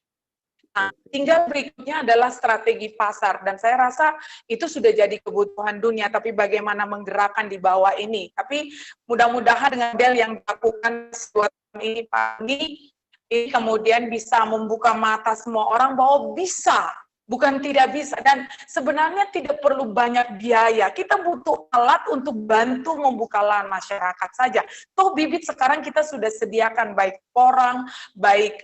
Nah, tinggal berikutnya adalah strategi pasar, dan saya rasa itu sudah jadi kebutuhan dunia, tapi bagaimana menggerakkan di bawah ini. Tapi mudah-mudahan dengan model yang dilakukan ini Pak, ini kemudian bisa membuka mata semua orang bahwa bisa, bukan tidak bisa, dan sebenarnya tidak perlu banyak biaya. Kita butuh alat untuk bantu membuka lahan masyarakat saja. Toh bibit sekarang kita sudah sediakan, baik Porang, baik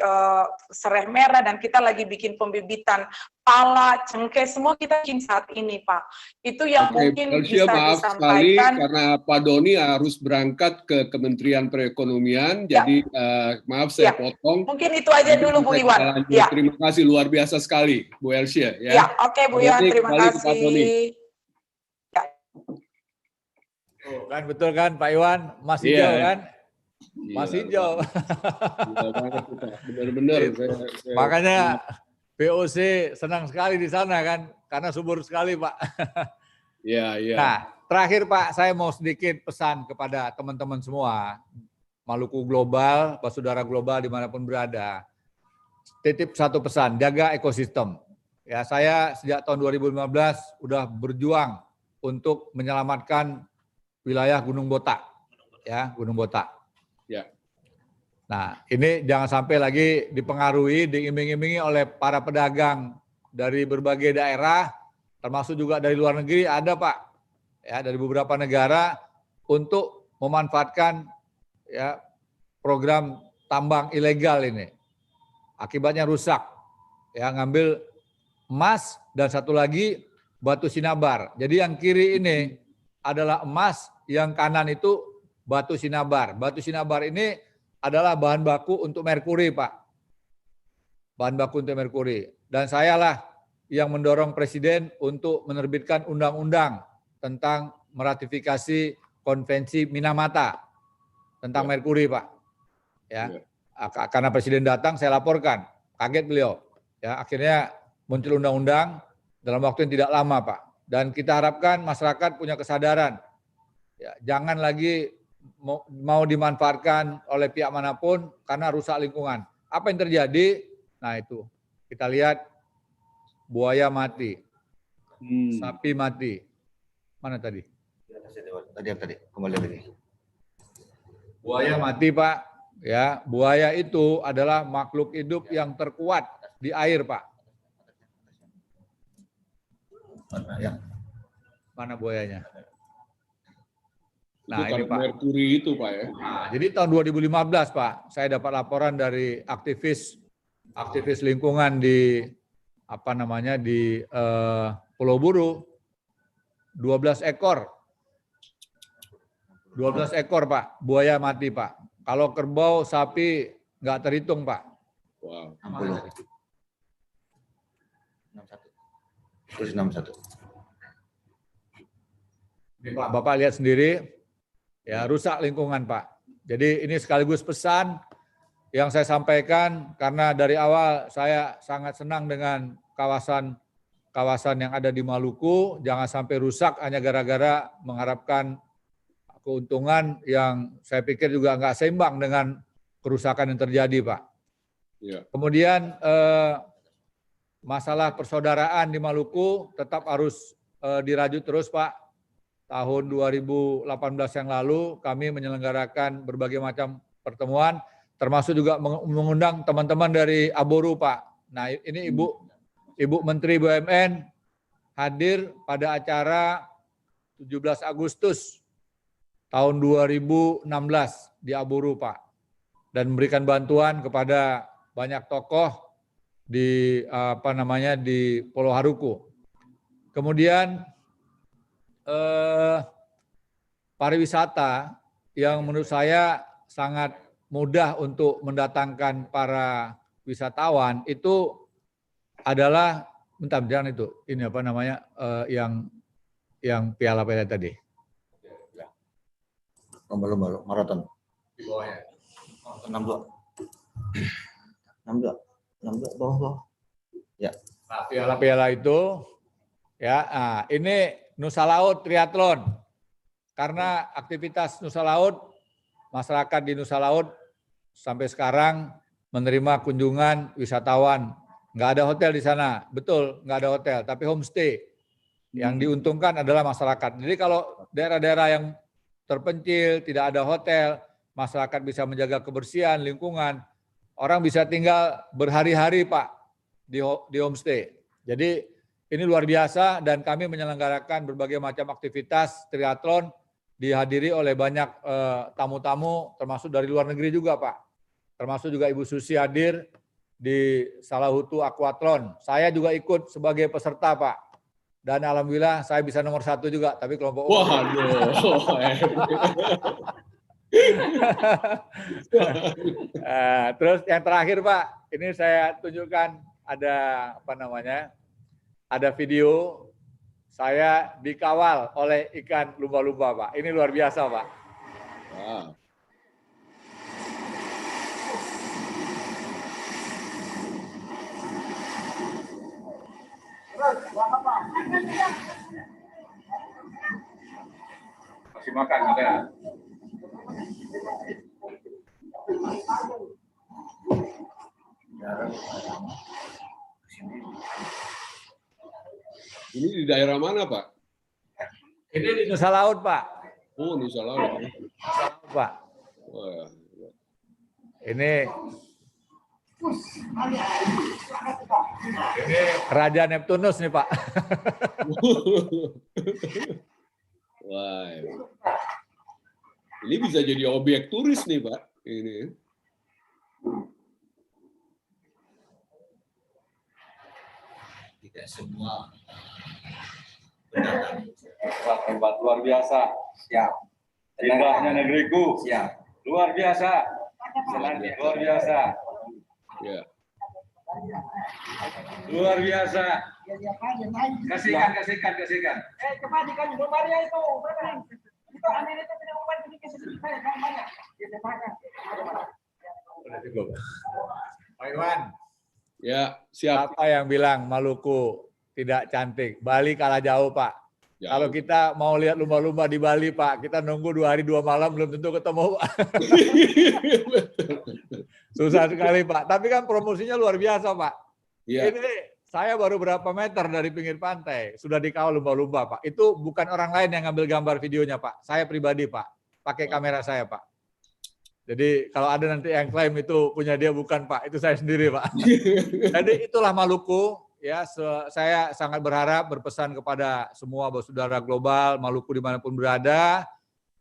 Sereh Merah, dan kita lagi bikin pembibitan pala, cengkeh, semua kita bikin saat ini Pak. Itu yang mungkin bisa maaf sekali disampaikan. karena Pak Doni harus berangkat ke Kementerian Perekonomian, jadi maaf saya potong. Mungkin itu aja dulu Bu Iwan. Ya. Terima kasih, luar biasa sekali Bu Elsia. Ya, oke Bu Iwan, terima kasih. Ya. Kan betul kan Pak Iwan, Mas Hijau kan? Mas Hijau. Benar-benar. Makanya VOC senang sekali di sana kan, karena subur sekali Pak. Iya, iya. Nah, terakhir Pak, saya mau sedikit pesan kepada teman-teman semua, Maluku Global, Basudara Global dimanapun berada. Titip 1 pesan, jaga ekosistem. Ya, saya sejak tahun 2015 udah berjuang untuk menyelamatkan wilayah Gunung Botak, ya Gunung Botak. Ya. Nah, ini jangan sampai lagi dipengaruhi, diiming-imingi oleh para pedagang dari berbagai daerah, termasuk juga dari luar negeri ada Pak, ya dari beberapa negara untuk memanfaatkan ya program tambang ilegal ini. Akibatnya rusak, ya ngambil emas dan satu lagi batu sinabar. Jadi yang kiri ini adalah emas, yang kanan itu batu sinabar. Batu sinabar ini adalah bahan baku untuk merkuri, Pak. Bahan baku untuk merkuri. Dan sayalah yang mendorong Presiden untuk menerbitkan undang-undang tentang meratifikasi konvensi Minamata tentang merkuri, Pak. Ya. Karena Presiden datang, saya laporkan. Kaget beliau. Ya, akhirnya muncul undang-undang dalam waktu yang tidak lama, Pak. Dan kita harapkan masyarakat punya kesadaran. Ya, jangan lagi mau dimanfaatkan oleh pihak manapun karena rusak lingkungan. Apa yang terjadi? Nah itu, kita lihat buaya mati, sapi mati. Mana tadi? Tadi kembali lagi. Buaya mati, Pak. Ya, buaya itu adalah makhluk hidup yang terkuat di air, Pak. Ya. Mana buayanya? Itu Nah, ini Pak. merkuri itu Pak ya. Nah, jadi tahun 2015 Pak, saya dapat laporan dari aktivis lingkungan di di Pulau Buru, 12 ekor Pak, buaya mati Pak. Kalau kerbau, sapi nggak terhitung Pak. Wow. 61. Terus 61. Pak, Bapak lihat sendiri, ya rusak lingkungan Pak. Jadi ini sekaligus pesan yang saya sampaikan karena dari awal saya sangat senang dengan kawasan yang ada di Maluku, jangan sampai rusak hanya gara-gara mengharapkan keuntungan yang saya pikir juga nggak seimbang dengan kerusakan yang terjadi Pak. Ya. Kemudian masalah persaudaraan di Maluku tetap harus dirajut terus Pak. Tahun 2018 yang lalu kami menyelenggarakan berbagai macam pertemuan, termasuk juga mengundang teman-teman dari Aboru Pak. Nah ini Ibu Menteri BUMN hadir pada acara 17 Agustus tahun 2016 di Aboru Pak. Dan memberikan bantuan kepada banyak tokoh di di Pulau Haruku. Kemudian pariwisata yang menurut saya sangat mudah untuk mendatangkan para wisatawan itu adalah yang piala-piala tadi. Lomba maraton. Di bawahnya. 62 bawah. Ya. Nah, piala-piala itu ya, ini Nusa Laut Triathlon. Karena aktivitas Nusa Laut, masyarakat di Nusa Laut sampai sekarang menerima kunjungan wisatawan. Nggak ada hotel di sana, betul nggak ada hotel, tapi homestay. Yang diuntungkan adalah masyarakat. Jadi kalau daerah-daerah yang terpencil, tidak ada hotel, masyarakat bisa menjaga kebersihan, lingkungan, orang bisa tinggal berhari-hari Pak di homestay. Jadi ini luar biasa dan kami menyelenggarakan berbagai macam aktivitas triathlon dihadiri oleh banyak tamu-tamu termasuk dari luar negeri juga Pak. Termasuk juga Ibu Susi hadir di Salahutu Aquathlon. Saya juga ikut sebagai peserta Pak. Dan alhamdulillah saya bisa nomor 1 juga, tapi kelompok umur. Terus yang terakhir Pak, ini saya tunjukkan ada video saya dikawal oleh ikan lumba-lumba Pak. Ini luar biasa Pak. Wow. Masih makan ya. Ini di daerah mana Pak? Ini di Nusa Laut Pak. Oh Nusa Laut. Pak. Wah. Ini Raja Neptunus nih Pak. Wah. Ini bisa jadi objek turis nih Pak. Ini. Tidak semua. Hebat luar biasa. Siap. Indahnya negeriku. Siap. Luar biasa. Luar biasa. Ya. Luar biasa. Kasihkan. Pak Iwan. Ya, siap. Siapa yang bilang Maluku tidak cantik? Bali kalah jauh, Pak. Jauh. Kalau kita mau lihat lumba-lumba di Bali, Pak, kita nunggu 2 hari 2 malam belum tentu ketemu, Pak. Susah sekali, Pak. Tapi kan promosinya luar biasa, Pak. Ya. Ini Saya baru berapa meter dari pinggir pantai, sudah dikawal lumba-lumba, Pak. Itu bukan orang lain yang ngambil gambar videonya, Pak. Saya pribadi, Pak. Pakai kamera saya, Pak. Jadi kalau ada nanti yang klaim itu punya dia, bukan, Pak. Itu saya sendiri, Pak. Jadi itulah Maluku. Ya, saya sangat berharap berpesan kepada semua saudara global, Maluku dimanapun berada,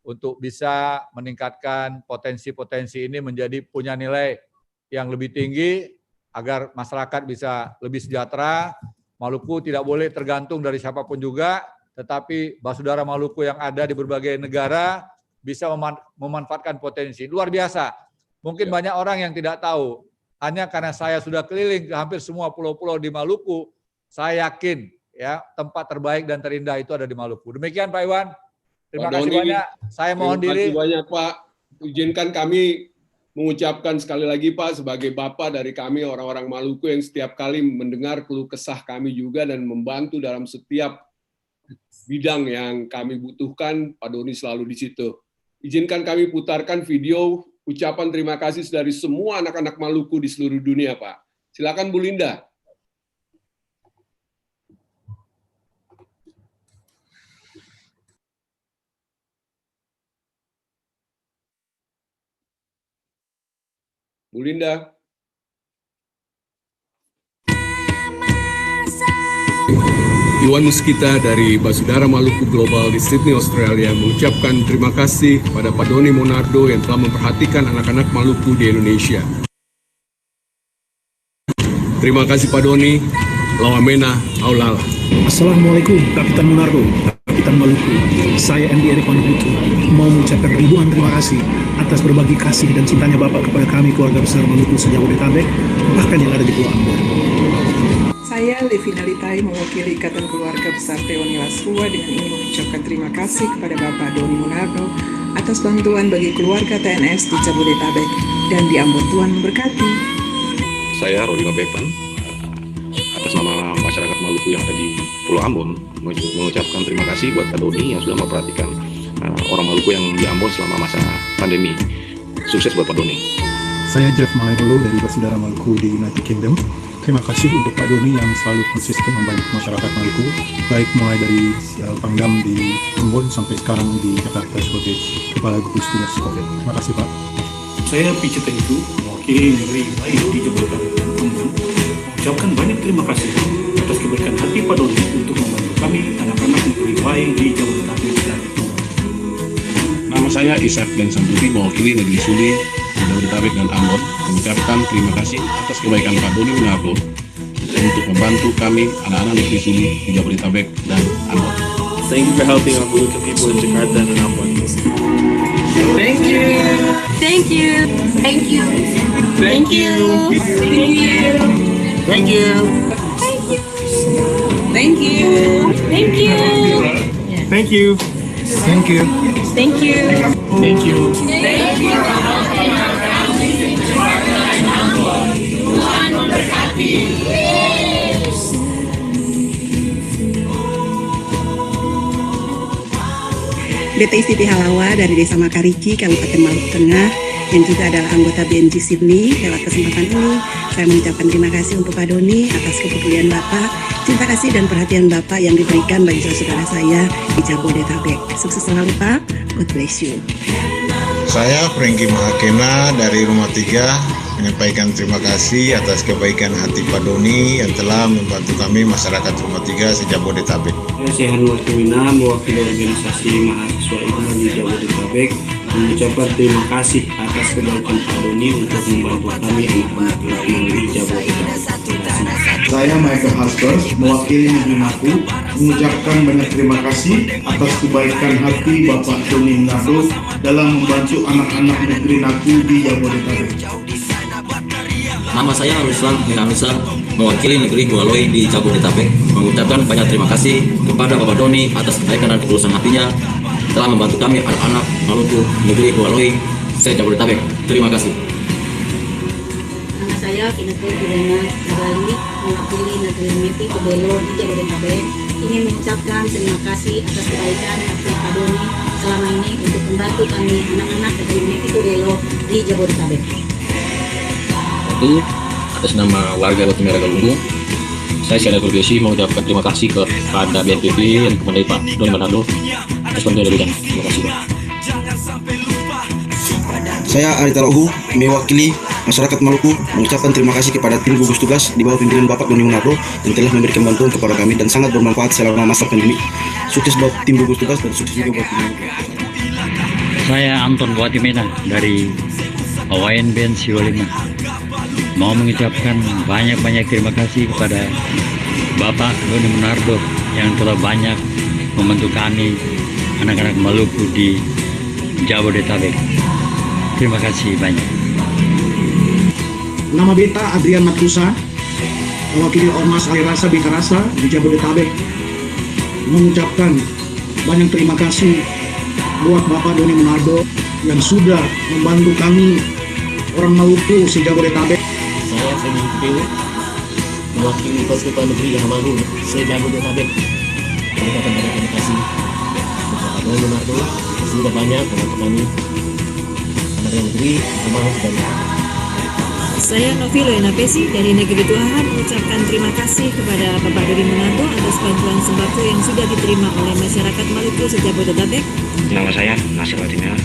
untuk bisa meningkatkan potensi-potensi ini menjadi punya nilai yang lebih tinggi, agar masyarakat bisa lebih sejahtera. Maluku tidak boleh tergantung dari siapapun juga, tetapi saudara Maluku yang ada di berbagai negara bisa memanfaatkan potensi. Luar biasa. Mungkin banyak orang yang tidak tahu. Hanya karena saya sudah keliling ke hampir semua pulau-pulau di Maluku, saya yakin ya tempat terbaik dan terindah itu ada di Maluku. Demikian Pak Iwan. Terima kasih banyak. Saya mohon diri. Terima kasih banyak Pak. Izinkan kami mengucapkan sekali lagi Pak, sebagai Bapak dari kami orang-orang Maluku yang setiap kali mendengar keluh kesah kami juga dan membantu dalam setiap bidang yang kami butuhkan, Pak Doni selalu di situ. Izinkan kami putarkan video ucapan terima kasih dari semua anak-anak Maluku di seluruh dunia, Pak. Silakan Bu Linda. Bu Linda. Iwan Muskita dari Basudara Maluku Global di Sydney, Australia mengucapkan terima kasih kepada Pak Doni Monardo yang telah memperhatikan anak-anak Maluku di Indonesia. Terima kasih Pak Doni. Lawamena Aulala. Assalamualaikum Kapitan Monardo, Kapitan Maluku. Saya Andy Erik Manuhutu mau mengucapkan ribuan terima kasih atas berbagi kasih dan cintanya Bapak kepada kami keluarga besar Maluku se-Jabodetabek, bahkan yang ada di Pulau Ambon. Saya Levina Litai mewakili Ikatan Keluarga Besar Teoni Lasrua dengan ingin mengucapkan terima kasih kepada Bapak Doni Monardo atas bantuan bagi keluarga TNS di Jabodetabek dan di Ambon. Tuhan memberkati. Saya Rodi Mabepan, atas nama masyarakat Maluku yang ada di Pulau Ambon, mengucapkan terima kasih buat Pak Doni yang sudah memperhatikan orang Maluku yang di Ambon selama masa pandemi. Sukses buat Pak Doni. Saya Jeff Malaidolo dari Basudara Maluku di United Kingdom. Terima kasih untuk Pak Doni yang selalu konsisten membantu masyarakat Maluku, baik mulai dari Pangdam di Ambon sampai sekarang di Jakarta sebagai Kepala Gugus Tugas COVID. Terima kasih Pak. Saya Piceta itu mewakili negeri lain di Jabodetabek dan Ambon, mengucapkan banyak terima kasih atas kebaikan hati Pak Doni untuk membantu kami anak-anak negeri lain di Jabodetabek dan Ambon. Nama saya Ishak dan Sambuti mewakili negeri Suli, Jabodetabek dan Ambon, mengucapkan terima kasih atas kebaikan Pak Doni Monardo untuk membantu kami anak-anak negeri Suli di Jabodetabek dan Ambon. Thank you for helping our Maluku people in Jakarta and Ambon. Thank you. Thank you. Thank you. Thank you. Thank you. Thank you. Thank you. Thank you. Thank you. Thank you. Thank you. Thank you. Thank you. BTI Siti Halawa dari Desa Makariki, Kabupaten Maluku Tengah, yang juga adalah anggota BNG Sydney. Lewat kesempatan ini, saya mengucapkan terima kasih untuk Pak Doni atas kepedulian Bapak, cinta kasih dan perhatian Bapak yang diberikan bagi saudara saya di Jabodetabek. Sukses selalu Pak, God bless you. Saya Franky Mahakena dari Rumah 3 menyampaikan terima kasih atas kebaikan hati Pak Doni yang telah membantu kami masyarakat Rumah 3 se-Jabodetabek. Saya Hanwar Tumina mewakili organisasi mahasiswa Islam di Jabodetabek mengucapkan terima kasih atas kebaikan Pak Doni untuk membantu kami anak-anak di Jabodetabek. Saya Michael Hasper mewakili Negeri Naku mengucapkan banyak terima kasih atas kebaikan hati Bapak Doni Monardo dalam membantu anak-anak negeri Naku di Jabodetabek. Nama saya Ruslan Hiramisa mewakili negeri Hualoi di Jabodetabek mengucapkan banyak terima kasih kepada Bapak Doni atas kebaikan dan ketulusan hatinya telah membantu kami anak-anak Maluku negeri Hualoi se-Jabodetabek. Terima kasih. Nama saya Kineko Kirena Nagalik mewakili negeri Meti Kebelo di Jabodetabek ingin mengucapkan terima kasih atas kebaikan hati Pak Doni selama ini untuk membantu kami anak-anak negeri Meti Kebelo di Jabodetabek. Atas nama warga Batu Merah Galunggung, Saya secara pribadi mengucapkan terima kasih kepada BNPB dan kepada Pak Doni Monardo atas bantuan dari bidang. Terima kasih, Pak. Saya Arita Rohu, mewakili masyarakat Maluku mengucapkan terima kasih kepada tim gugus tugas di bawah pimpinan Bapak Doni Monardo yang telah memberikan bantuan kepada kami dan sangat bermanfaat selama masa pandemi. Sukses buat tim gugus tugas dan sukses juga buat tim. Saya Anton Buatimena dari ONBN Siwalima. Mau mengucapkan banyak-banyak terima kasih kepada Bapak Doni Monardo yang telah banyak membantu kami anak-anak Maluku di Jabodetabek. Terima kasih banyak. Nama beta Adrian Matkusa, mewakili Ormas Alirasa Bikarasa di Jabodetabek, mengucapkan banyak terima kasih buat Bapak Doni Monardo yang sudah membantu kami orang Maluku se-Jabodetabek. Saya Femi Peo, mewakili Persekutuan Negeri yang baru se-Jabodetabek. Mengucapkan banyak terima kasih Bapak Doni Monardo sudah banyak membantu kami anak negeri termasuk dan Saya Novilo Enapesi dari Negeri Tuahan mengucapkan terima kasih kepada Bapak Doni Monardo atas bantuan sembako yang sudah diterima oleh masyarakat Maluku se-Jabodetabek. Nama saya Nasir Latimela,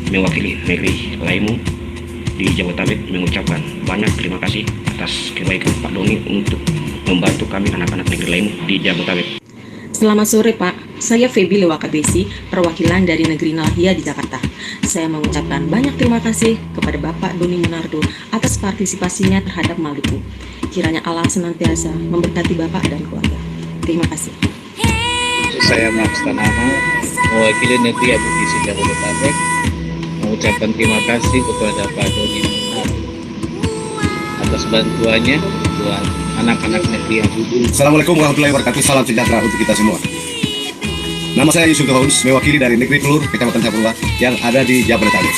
mewakili Negeri Laimu di Jabodetabek, mengucapkan banyak terima kasih atas kebaikan Pak Doni untuk membantu kami anak-anak Negeri Laimu di Jabodetabek. Selamat sore Pak, saya Febi Lewakabesi, perwakilan dari Negeri Nalhia di Jakarta. Saya mengucapkan banyak terima kasih kepada Bapak Doni Monardo atas partisipasinya terhadap Maluku. Kiranya Allah senantiasa memberkati Bapak dan keluarga. Terima kasih. Saya Max Tanama, mewakili Negeri Abukisi Jabodetabek, mengucapkan terima kasih kepada Pak Doni Monardo atas bantuannya buat anak-anak negeri Abudu. Assalamualaikum warahmatullahi wabarakatuh. Salam sejahtera untuk kita semua. Nama saya Yusuf Gahons, mewakili dari Negeri Telur, Kecamatan Sapurwa yang ada di Jabodetabek.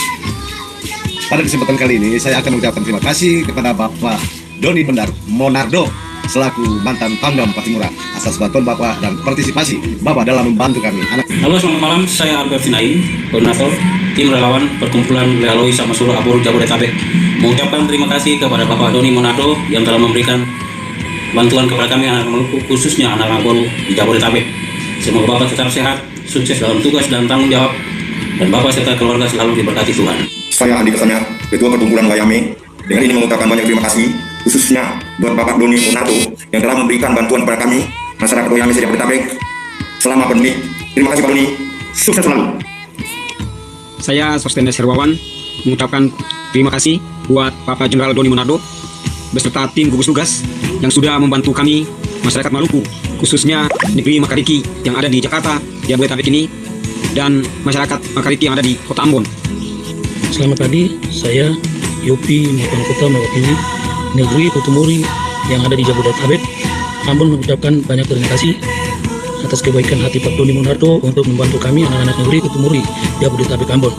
Pada kesempatan kali ini, saya akan mengucapkan terima kasih kepada Bapak Doni Monardo selaku mantan Pangdam Patimura atas bantuan Bapak dan partisipasi Bapak dalam membantu kami. Halo, selamat malam. Saya Albert Finaim, koordinator tim relawan perkumpulan Lealoi sama Suruh Abor Jabodetabek. Mengucapkan terima kasih kepada Bapak Doni Monardo yang telah memberikan bantuan kepada kami anak Maluku, khususnya anak-anak baru di Jabodetabek. Semoga Bapak tetap sehat, sukses dalam tugas dan tanggung jawab, dan Bapak serta keluarga selalu diberkati Tuhan. Saya Andi Kesanya, Ketua Perkumpulan Wayame. Dengan ini mengucapkan banyak terima kasih, khususnya buat Bapak Doni Monardo yang telah memberikan bantuan kepada kami, masyarakat Wayame Jabodetabek, selama pandemi. Terima kasih Pak Doni, sukses selalu. Saya Sostenes Herwawan, mengucapkan terima kasih buat Bapak Jenderal Doni Monardo beserta tim gugus tugas yang sudah membantu kami masyarakat Maluku, khususnya negeri Makariki yang ada di Jakarta, Jabodetabek ini, dan masyarakat Makariki yang ada di Kota Ambon. Selamat pagi, saya Yopi Maupun Kota mewakili Negeri Kutumuri yang ada di Jabodetabek. Ambon mengucapkan banyak terima kasih atas kebaikan hati Pak Doni Monardo untuk membantu kami anak-anak negeri Kutumuri Jabodetabek Ambon.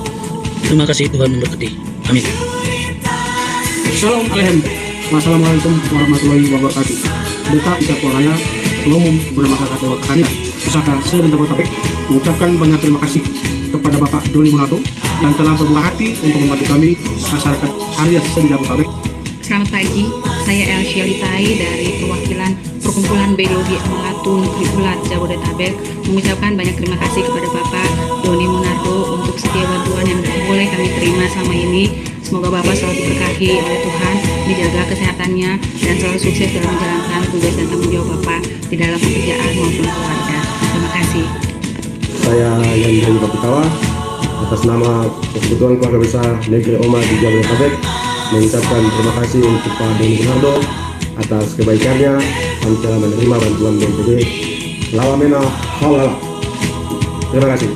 Terima kasih, Tuhan memberkati. Amin. Assalamualaikum warahmatullahi wabarakatuh. Beta Ika Kualaya, Ketua Umum Bermasyarakat Dewa Kakania, Pusaka Seluruh Jabodetabek, mengucapkan banyak terima kasih kepada Bapak Doni Monardo yang telah berbuah hati untuk membantu kami masyarakat alias Jabodetabek. Selamat pagi, saya Elsia Litai dari perwakilan Perkumpulan Biologi Melatu Negeri Ulat Jabodetabek, mengucapkan banyak terima kasih kepada Bapak Doni Monardo untuk setiap bantuan yang boleh kami terima selama ini. Semoga Bapak selalu diberkahi oleh Tuhan, dijaga kesehatannya, dan selalu sukses dalam menjalankan tugas dan tanggung jawab Bapak di dalam pekerjaan maupun keluarga. Terima kasih. Saya Yandri Kapitawa, atas nama Persekutuan Keluarga Besar Negeri Oma di Jabodetabek, mengucapkan terima kasih untuk Pak Doni Monardo atas kebaikannya dan telah menerima bantuan BNPB. Lawamena Haulala. Terima kasih.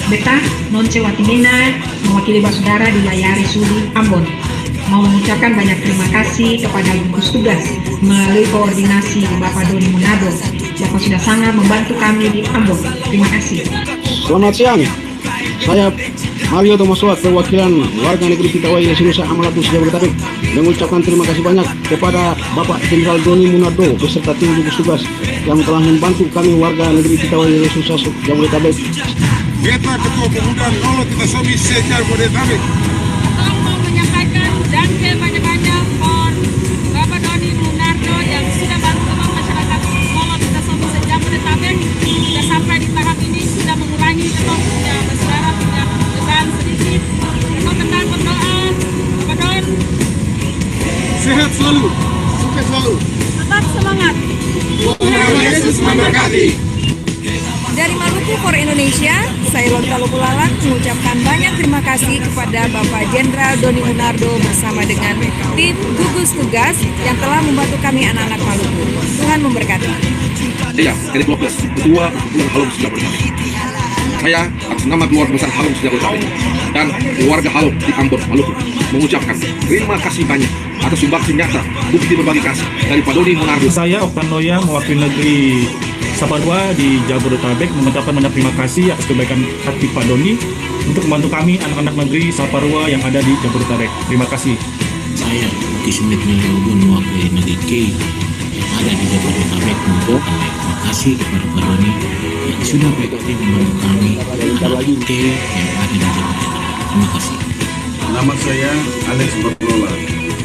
Beta Nonce Watimena, mewakili Basudara di Layari Sudi, Ambon, mau mengucapkan banyak terima kasih kepada gugus tugas melalui koordinasi Bapak Doni Monardo. Bapak sudah sangat membantu kami di Ambon. Terima kasih. Selamat siang, saya Mario Tomaswat, perwakilan warga negeri Pitawai Lesunusa Amalatus Jabodetabek, mengucapkan terima kasih banyak kepada Bapak Jenderal Doni Monardo beserta tim gugus tugas yang telah membantu kami warga negeri Pitawai Lesunusa Jabodetabek. Beta Ketua Pemuda Nolo Kita Sobi Jabodetabek. Tolong mau menyampaikan dan banyak-banyak for Bapak Doni Monardo. sehat selalu, sukses selalu. Tetap semangat. Tuhan Yesus memberkati. Dari Maluku for Indonesia, saya Lonta Lupulalang mengucapkan banyak terima kasih kepada Bapak Jenderal Doni Munardo bersama dengan tim gugus tugas yang telah membantu kami anak-anak Maluku. Tuhan memberkati. Saya, Erik Lopez, Ketua Perkumpulan Halom Jabodetabek. Saya atas nama keluarga besar Halom Jabodetabek dan keluarga Halom di Ambon, Maluku mengucapkan terima kasih banyak atas sumbangsih nyata bukti berbagi kasih dari Pak Doni Munardo. Saya Oktan Loya mewakili negeri Saparua di Jabodetabek mengucapkan banyak terima kasih atas kebaikan hati Pak Doni untuk membantu kami anak-anak negeri Saparua yang ada di Jabodetabek. Terima kasih. Saya Bukti Smith Menyerogun mewakili negeri K yang ada di Jabodetabek mengucapkan terima kasih kepada Pak Doni yang sudah berkati membantu kami anak K yang ada di Jabodetabek. Terima kasih. Nama saya Alex Bartola,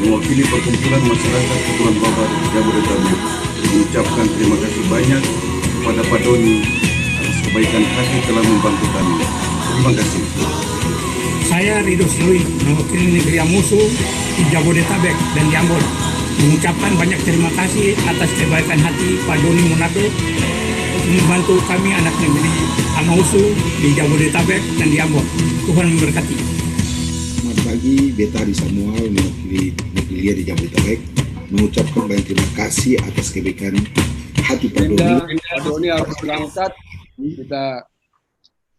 mewakili Perkumpulan Masyarakat Keturunan Babat Jabodetabek, mengucapkan terima kasih banyak kepada Pak Doni atas kebaikan hati telah membantu kami. Terima kasih. Saya Rido Silui, mewakili negeri Amusu di Jabodetabek dan di Ambon, mengucapkan banyak terima kasih atas kebaikan hati Pak Doni Munardo membantu kami anak negeri Amusu di Jabodetabek dan di Ambon. Tuhan memberkati. Selamat pagi, Betari Samuel mewakili negeri Lia di Jabodetabek mengucapkan banyak terima kasih atas kebaikan hati Pak Doni. Pak Doni harus berangkat. Kita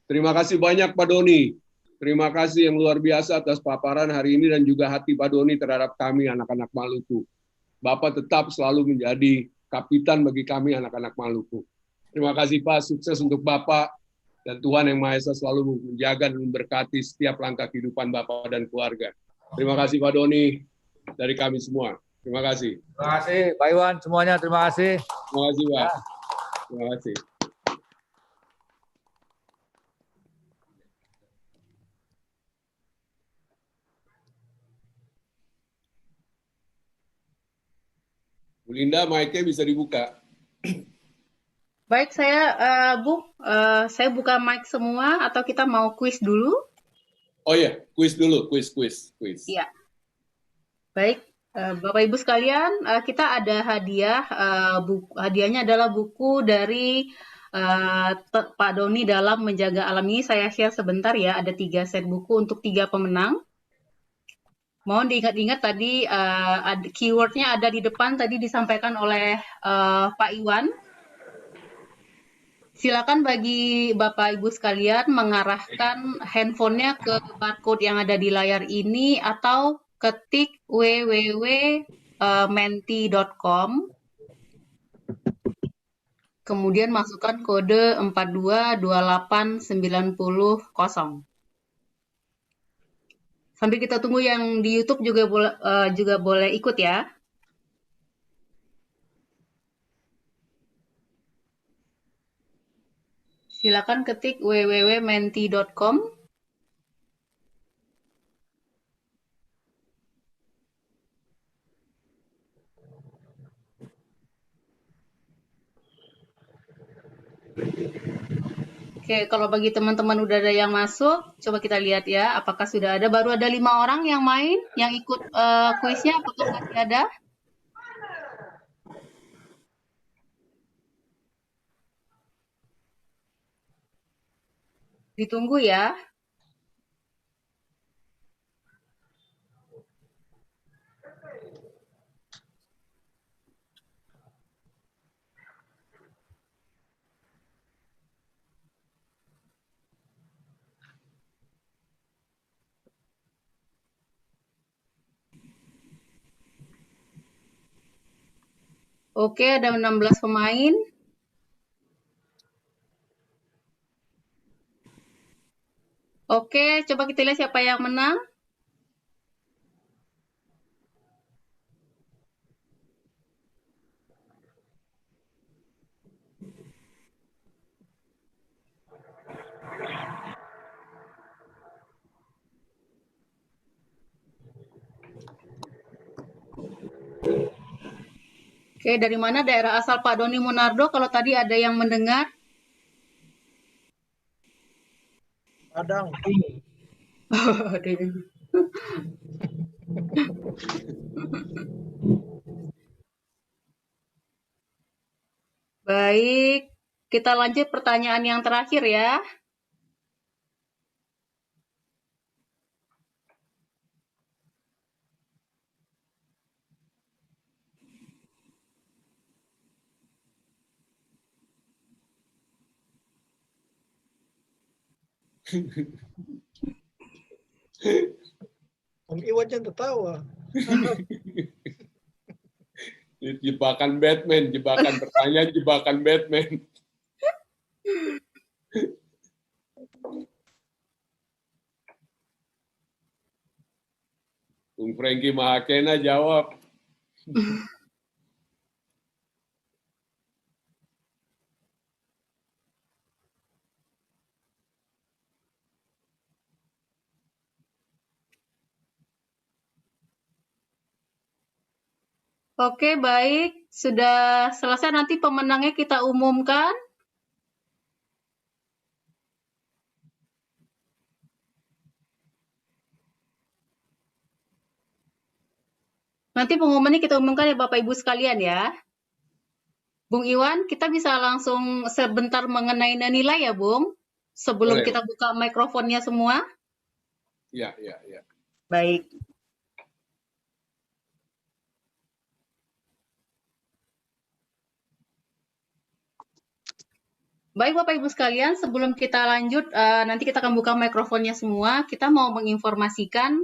terima kasih banyak Pak Doni. Terima kasih yang luar biasa atas paparan hari ini dan juga hati Pak Doni terhadap kami anak-anak Maluku. Bapak tetap selalu menjadi kapitan bagi kami anak-anak Maluku. Terima kasih Pak, sukses untuk Bapak dan Tuhan Yang Maha Esa selalu menjaga dan memberkati setiap langkah kehidupan Bapak dan keluarga. Terima kasih Pak Doni dari kami semua. Terima kasih. Terima kasih Pak Iwan semuanya, terima kasih. Terima kasih Pak. Terima kasih. Bu Linda, mic-nya bisa dibuka. Baik, saya buka mic semua atau kita mau kuis dulu? Oh iya, kuis dulu, kuis. Iya. Baik, Bapak Ibu sekalian, kita ada hadiah. Hadiahnya adalah buku dari Pak Doni dalam menjaga alam ini. Saya share sebentar ya, ada 3 set buku untuk 3 pemenang. Mohon diingat-ingat tadi keywordnya ada di depan, tadi disampaikan oleh Pak Iwan. Silakan bagi Bapak Ibu sekalian mengarahkan handphonenya ke barcode yang ada di layar ini atau ketik www.menti.com, kemudian masukkan kode 4228900. Sambil kita tunggu yang di YouTube juga boleh ikut ya. Silakan ketik www.menti.com. Oke, kalau bagi teman-teman udah ada yang masuk, coba kita lihat ya, apakah sudah ada. Baru ada 5 orang yang main, yang ikut kuisnya, apakah masih ada? Ditunggu ya. Oke, ada 16 pemain. Oke, coba kita lihat siapa yang menang. Oke, dari mana daerah asal Pak Doni Munardo? Kalau tadi ada yang mendengar. Padang. Baik, kita lanjut pertanyaan yang terakhir ya. Om Iwan jangan tertawa. Jebakan Batman, jebakan pertanyaan, jebakan Batman. Bung Franky Mahakena jawab. Oke, baik. Sudah selesai, nanti pemenangnya kita umumkan. Nanti pengumumannya kita umumkan ya Bapak Ibu sekalian ya. Bung Iwan, kita bisa langsung sebentar mengenai nilai ya Bung? Sebelum Boleh. kita buka mikrofonnya semua. Ya, ya, ya. Baik. Baik Bapak Ibu sekalian, sebelum kita lanjut, nanti kita akan buka mikrofonnya semua. Kita mau menginformasikan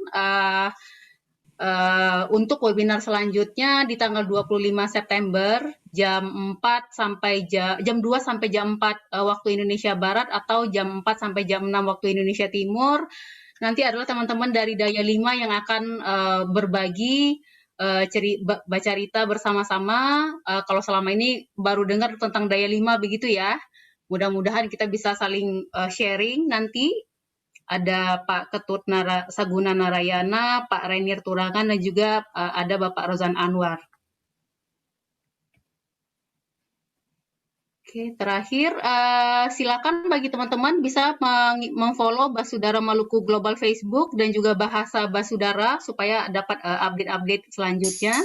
untuk webinar selanjutnya di tanggal 25 September jam 4 sampai jam 2 sampai jam 4 waktu Indonesia Barat atau jam 4 sampai jam 6 waktu Indonesia Timur. Nanti adalah teman-teman dari Daya 5 yang akan berbagi baca cerita bersama-sama. Kalau selama ini baru dengar tentang Daya 5 begitu ya. Mudah-mudahan kita bisa saling sharing nanti. Ada Pak Ketut Saguna Narayana, Pak Rainier Turangan, dan juga ada Bapak Rozan Anwar. Oke, terakhir silakan bagi teman-teman bisa memfollow Basudara Maluku Global Facebook dan juga Bahasa Basudara supaya dapat update-update selanjutnya.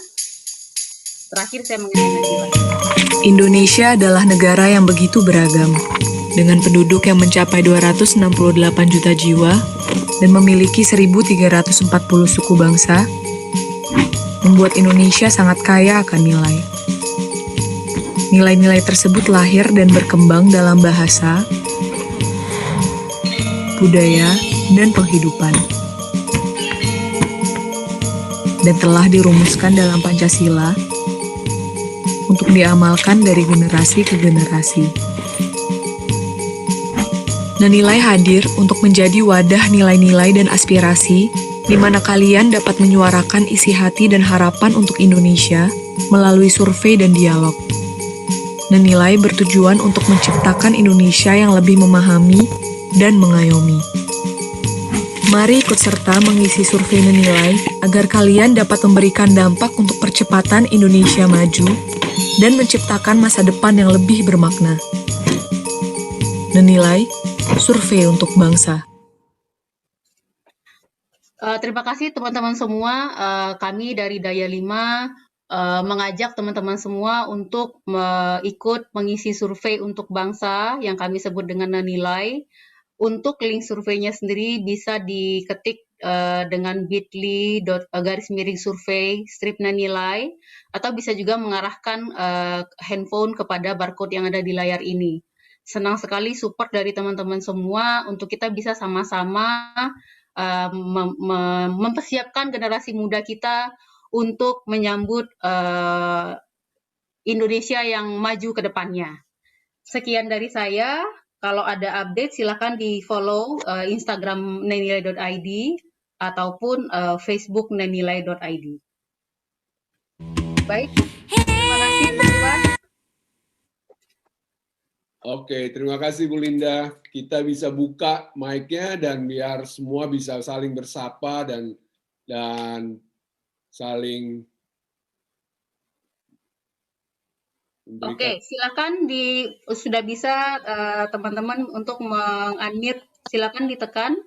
Terakhir saya mengenai Indonesia adalah negara yang begitu beragam, dengan penduduk yang mencapai 268 juta jiwa dan memiliki 1.340 suku bangsa, membuat Indonesia sangat kaya akan nilai. Nilai-nilai tersebut lahir dan berkembang dalam bahasa, budaya, dan penghidupan, dan telah dirumuskan dalam Pancasila untuk diamalkan dari generasi ke generasi. Nilai hadir untuk menjadi wadah nilai-nilai dan aspirasi di mana kalian dapat menyuarakan isi hati dan harapan untuk Indonesia melalui survei dan dialog. Nilai bertujuan untuk menciptakan Indonesia yang lebih memahami dan mengayomi. Mari ikut serta mengisi survei nilai agar kalian dapat memberikan dampak untuk percepatan Indonesia maju dan menciptakan masa depan yang lebih bermakna. Nilai survei untuk bangsa. Terima kasih teman-teman semua. Kami dari Daya 5 mengajak teman-teman semua untuk ikut mengisi survei untuk bangsa yang kami sebut dengan nilai. Untuk link surveinya sendiri bisa diketik dengan bit.ly/survey nilai atau bisa juga mengarahkan handphone kepada barcode yang ada di layar ini. Senang sekali support dari teman-teman semua untuk kita bisa sama-sama mempersiapkan generasi muda kita untuk menyambut Indonesia yang maju ke depannya. Sekian dari saya. Kalau ada update silakan di-follow Instagram nenilai.id ataupun Facebook nenilai.id. Baik, terima kasih teman-teman. Oke, terima kasih Bu Linda. Kita bisa buka mic-nya dan biar semua bisa saling bersapa dan saling memberikan. Oke, silakan sudah bisa teman-teman untuk meng-unmute, silakan ditekan.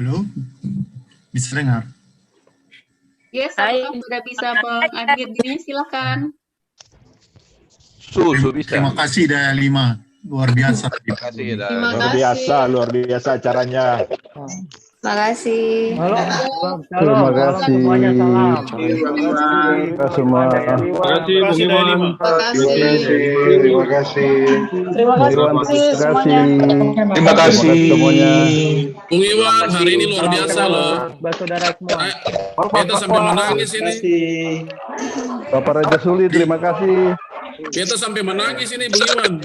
Halo, bisa dengar? Yes, apakah sudah bisa meng-unmute dirinya? Silakan. Terima kasih Daya 5, luar biasa. Terima kasih Daya. Luar biasa acaranya. Terima kasih. Terima kasih. Semua. Terima kasih Bung Iwan. Terima kasih. Terima kasih. Terima kasih semuanya. Bung Iwan, hari ini luar biasa loh. Saudara semua. Kita sampai menangis ini. Bapak Raja Suli, terima kasih. Kita sampai menangis ini Bung Iwan.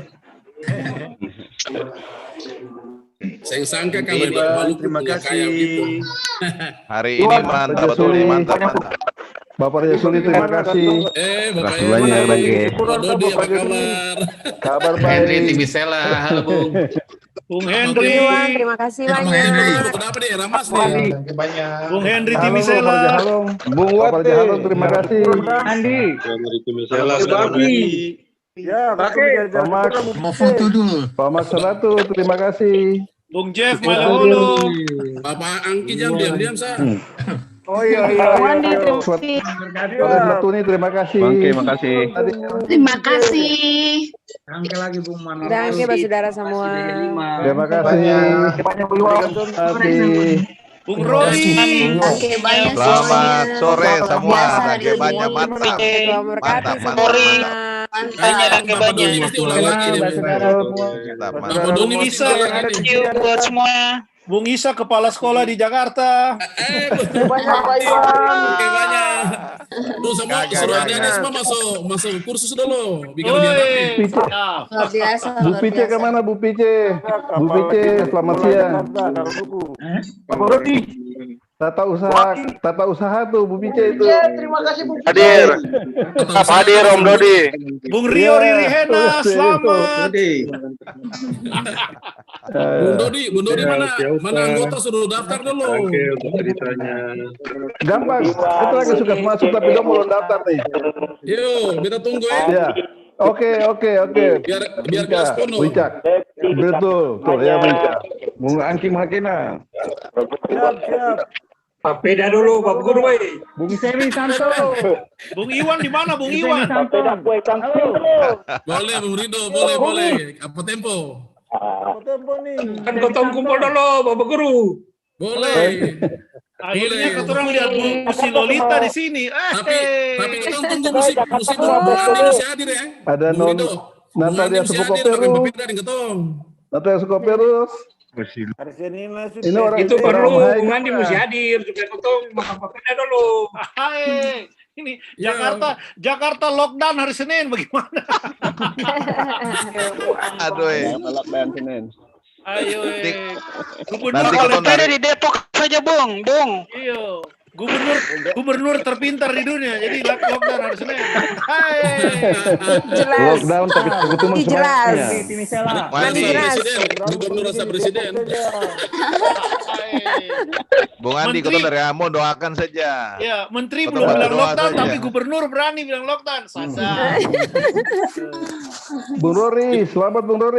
Saya sangka kalau di Maluku punya kayak gitu. Hari ini mantap betul nih, mantap. Bapak Raja Suli, terima kasih. Bapak banyak. Pak Dodi, apa kabar? Kabar baik. Henry Timisela, halo Bung. Bung Henry. Terima kasih banyak. Kenapa nih, Ramas nih? Bung Henry Timisela. Bung Wate, terima kasih. Andi. Henry Timisela, selamat hari. Ya, mau foto dulu. Pak Mas Ratu, terima kasih. Bung Jeff Malaholo. Bapak Angki jam diam-diam sah. Oh iya. Wandi, terima kasih. Pak Latuni, terima kasih. Terima kasih. Terima kasih. Angke lagi Bung Manolo. Dan saudara semua. Terima kasih. Terima kasih. Bung Rory. Selamat sore semua. Rangke banyak mantap. Mantap. Bung Isa buat semua. Bung Isa kepala sekolah di Jakarta. Banyak. Tuh semua suruh adik-adik semua masuk kursus dulu. Bikin lebih rapi. Luar biasa. Bu Pice kemana Bu Pice? Bu Pice, selamat siang. Pak Rodi. Tata usaha tuh Bu Pice itu. Terima kasih Bung. Hadir Om Dodi. Bung Rio Riri Hena, selamat. Bung Dodi mana anggota suruh daftar dulu. Gampang, kita lagi suka masuk tapi dia belum daftar nih. Yuk, kita tunggu ya. Ya. Oke. Biar kelas penuh. Wicak. Betul ya Wicak. Bung Angki Makina. Siap. Pak Peda dulu, Pak Guru. Bung Semi Santo. Bung Iwan di mana Bung Iwan? Boleh Bung Rido, boleh. Apa tempo? Apa tempo nih? Kan ketemu kumpul dulu, Bapak Guru. Boleh. Akhirnya kita orang lihat musik Lolita di sini. Tapi kita tunggu musik Andi hadir ya. Ada Natalia Sukoperus. Natalia Sukoperus. Ini orang itu perlu Bung Andi mesti hadir supaya ketemu makan papeda dulu. Ini Jakarta lockdown hari Senin bagaimana? Aduh. Lockdown Senin. Ayo. Nanti kalau di Depok saja Bung. Iya. Gubernur terpintar di dunia, jadi lockdown harus Senin. Jelas. Lockdown tapi ketemu jelas. Gubernur rasa presiden. Bung Andi kita dari Ambon doakan saja. Ya, menteri belum bilang lockdown tapi gubernur berani bilang lockdown. Sasa. Bung Rory, selamat Bung Rory.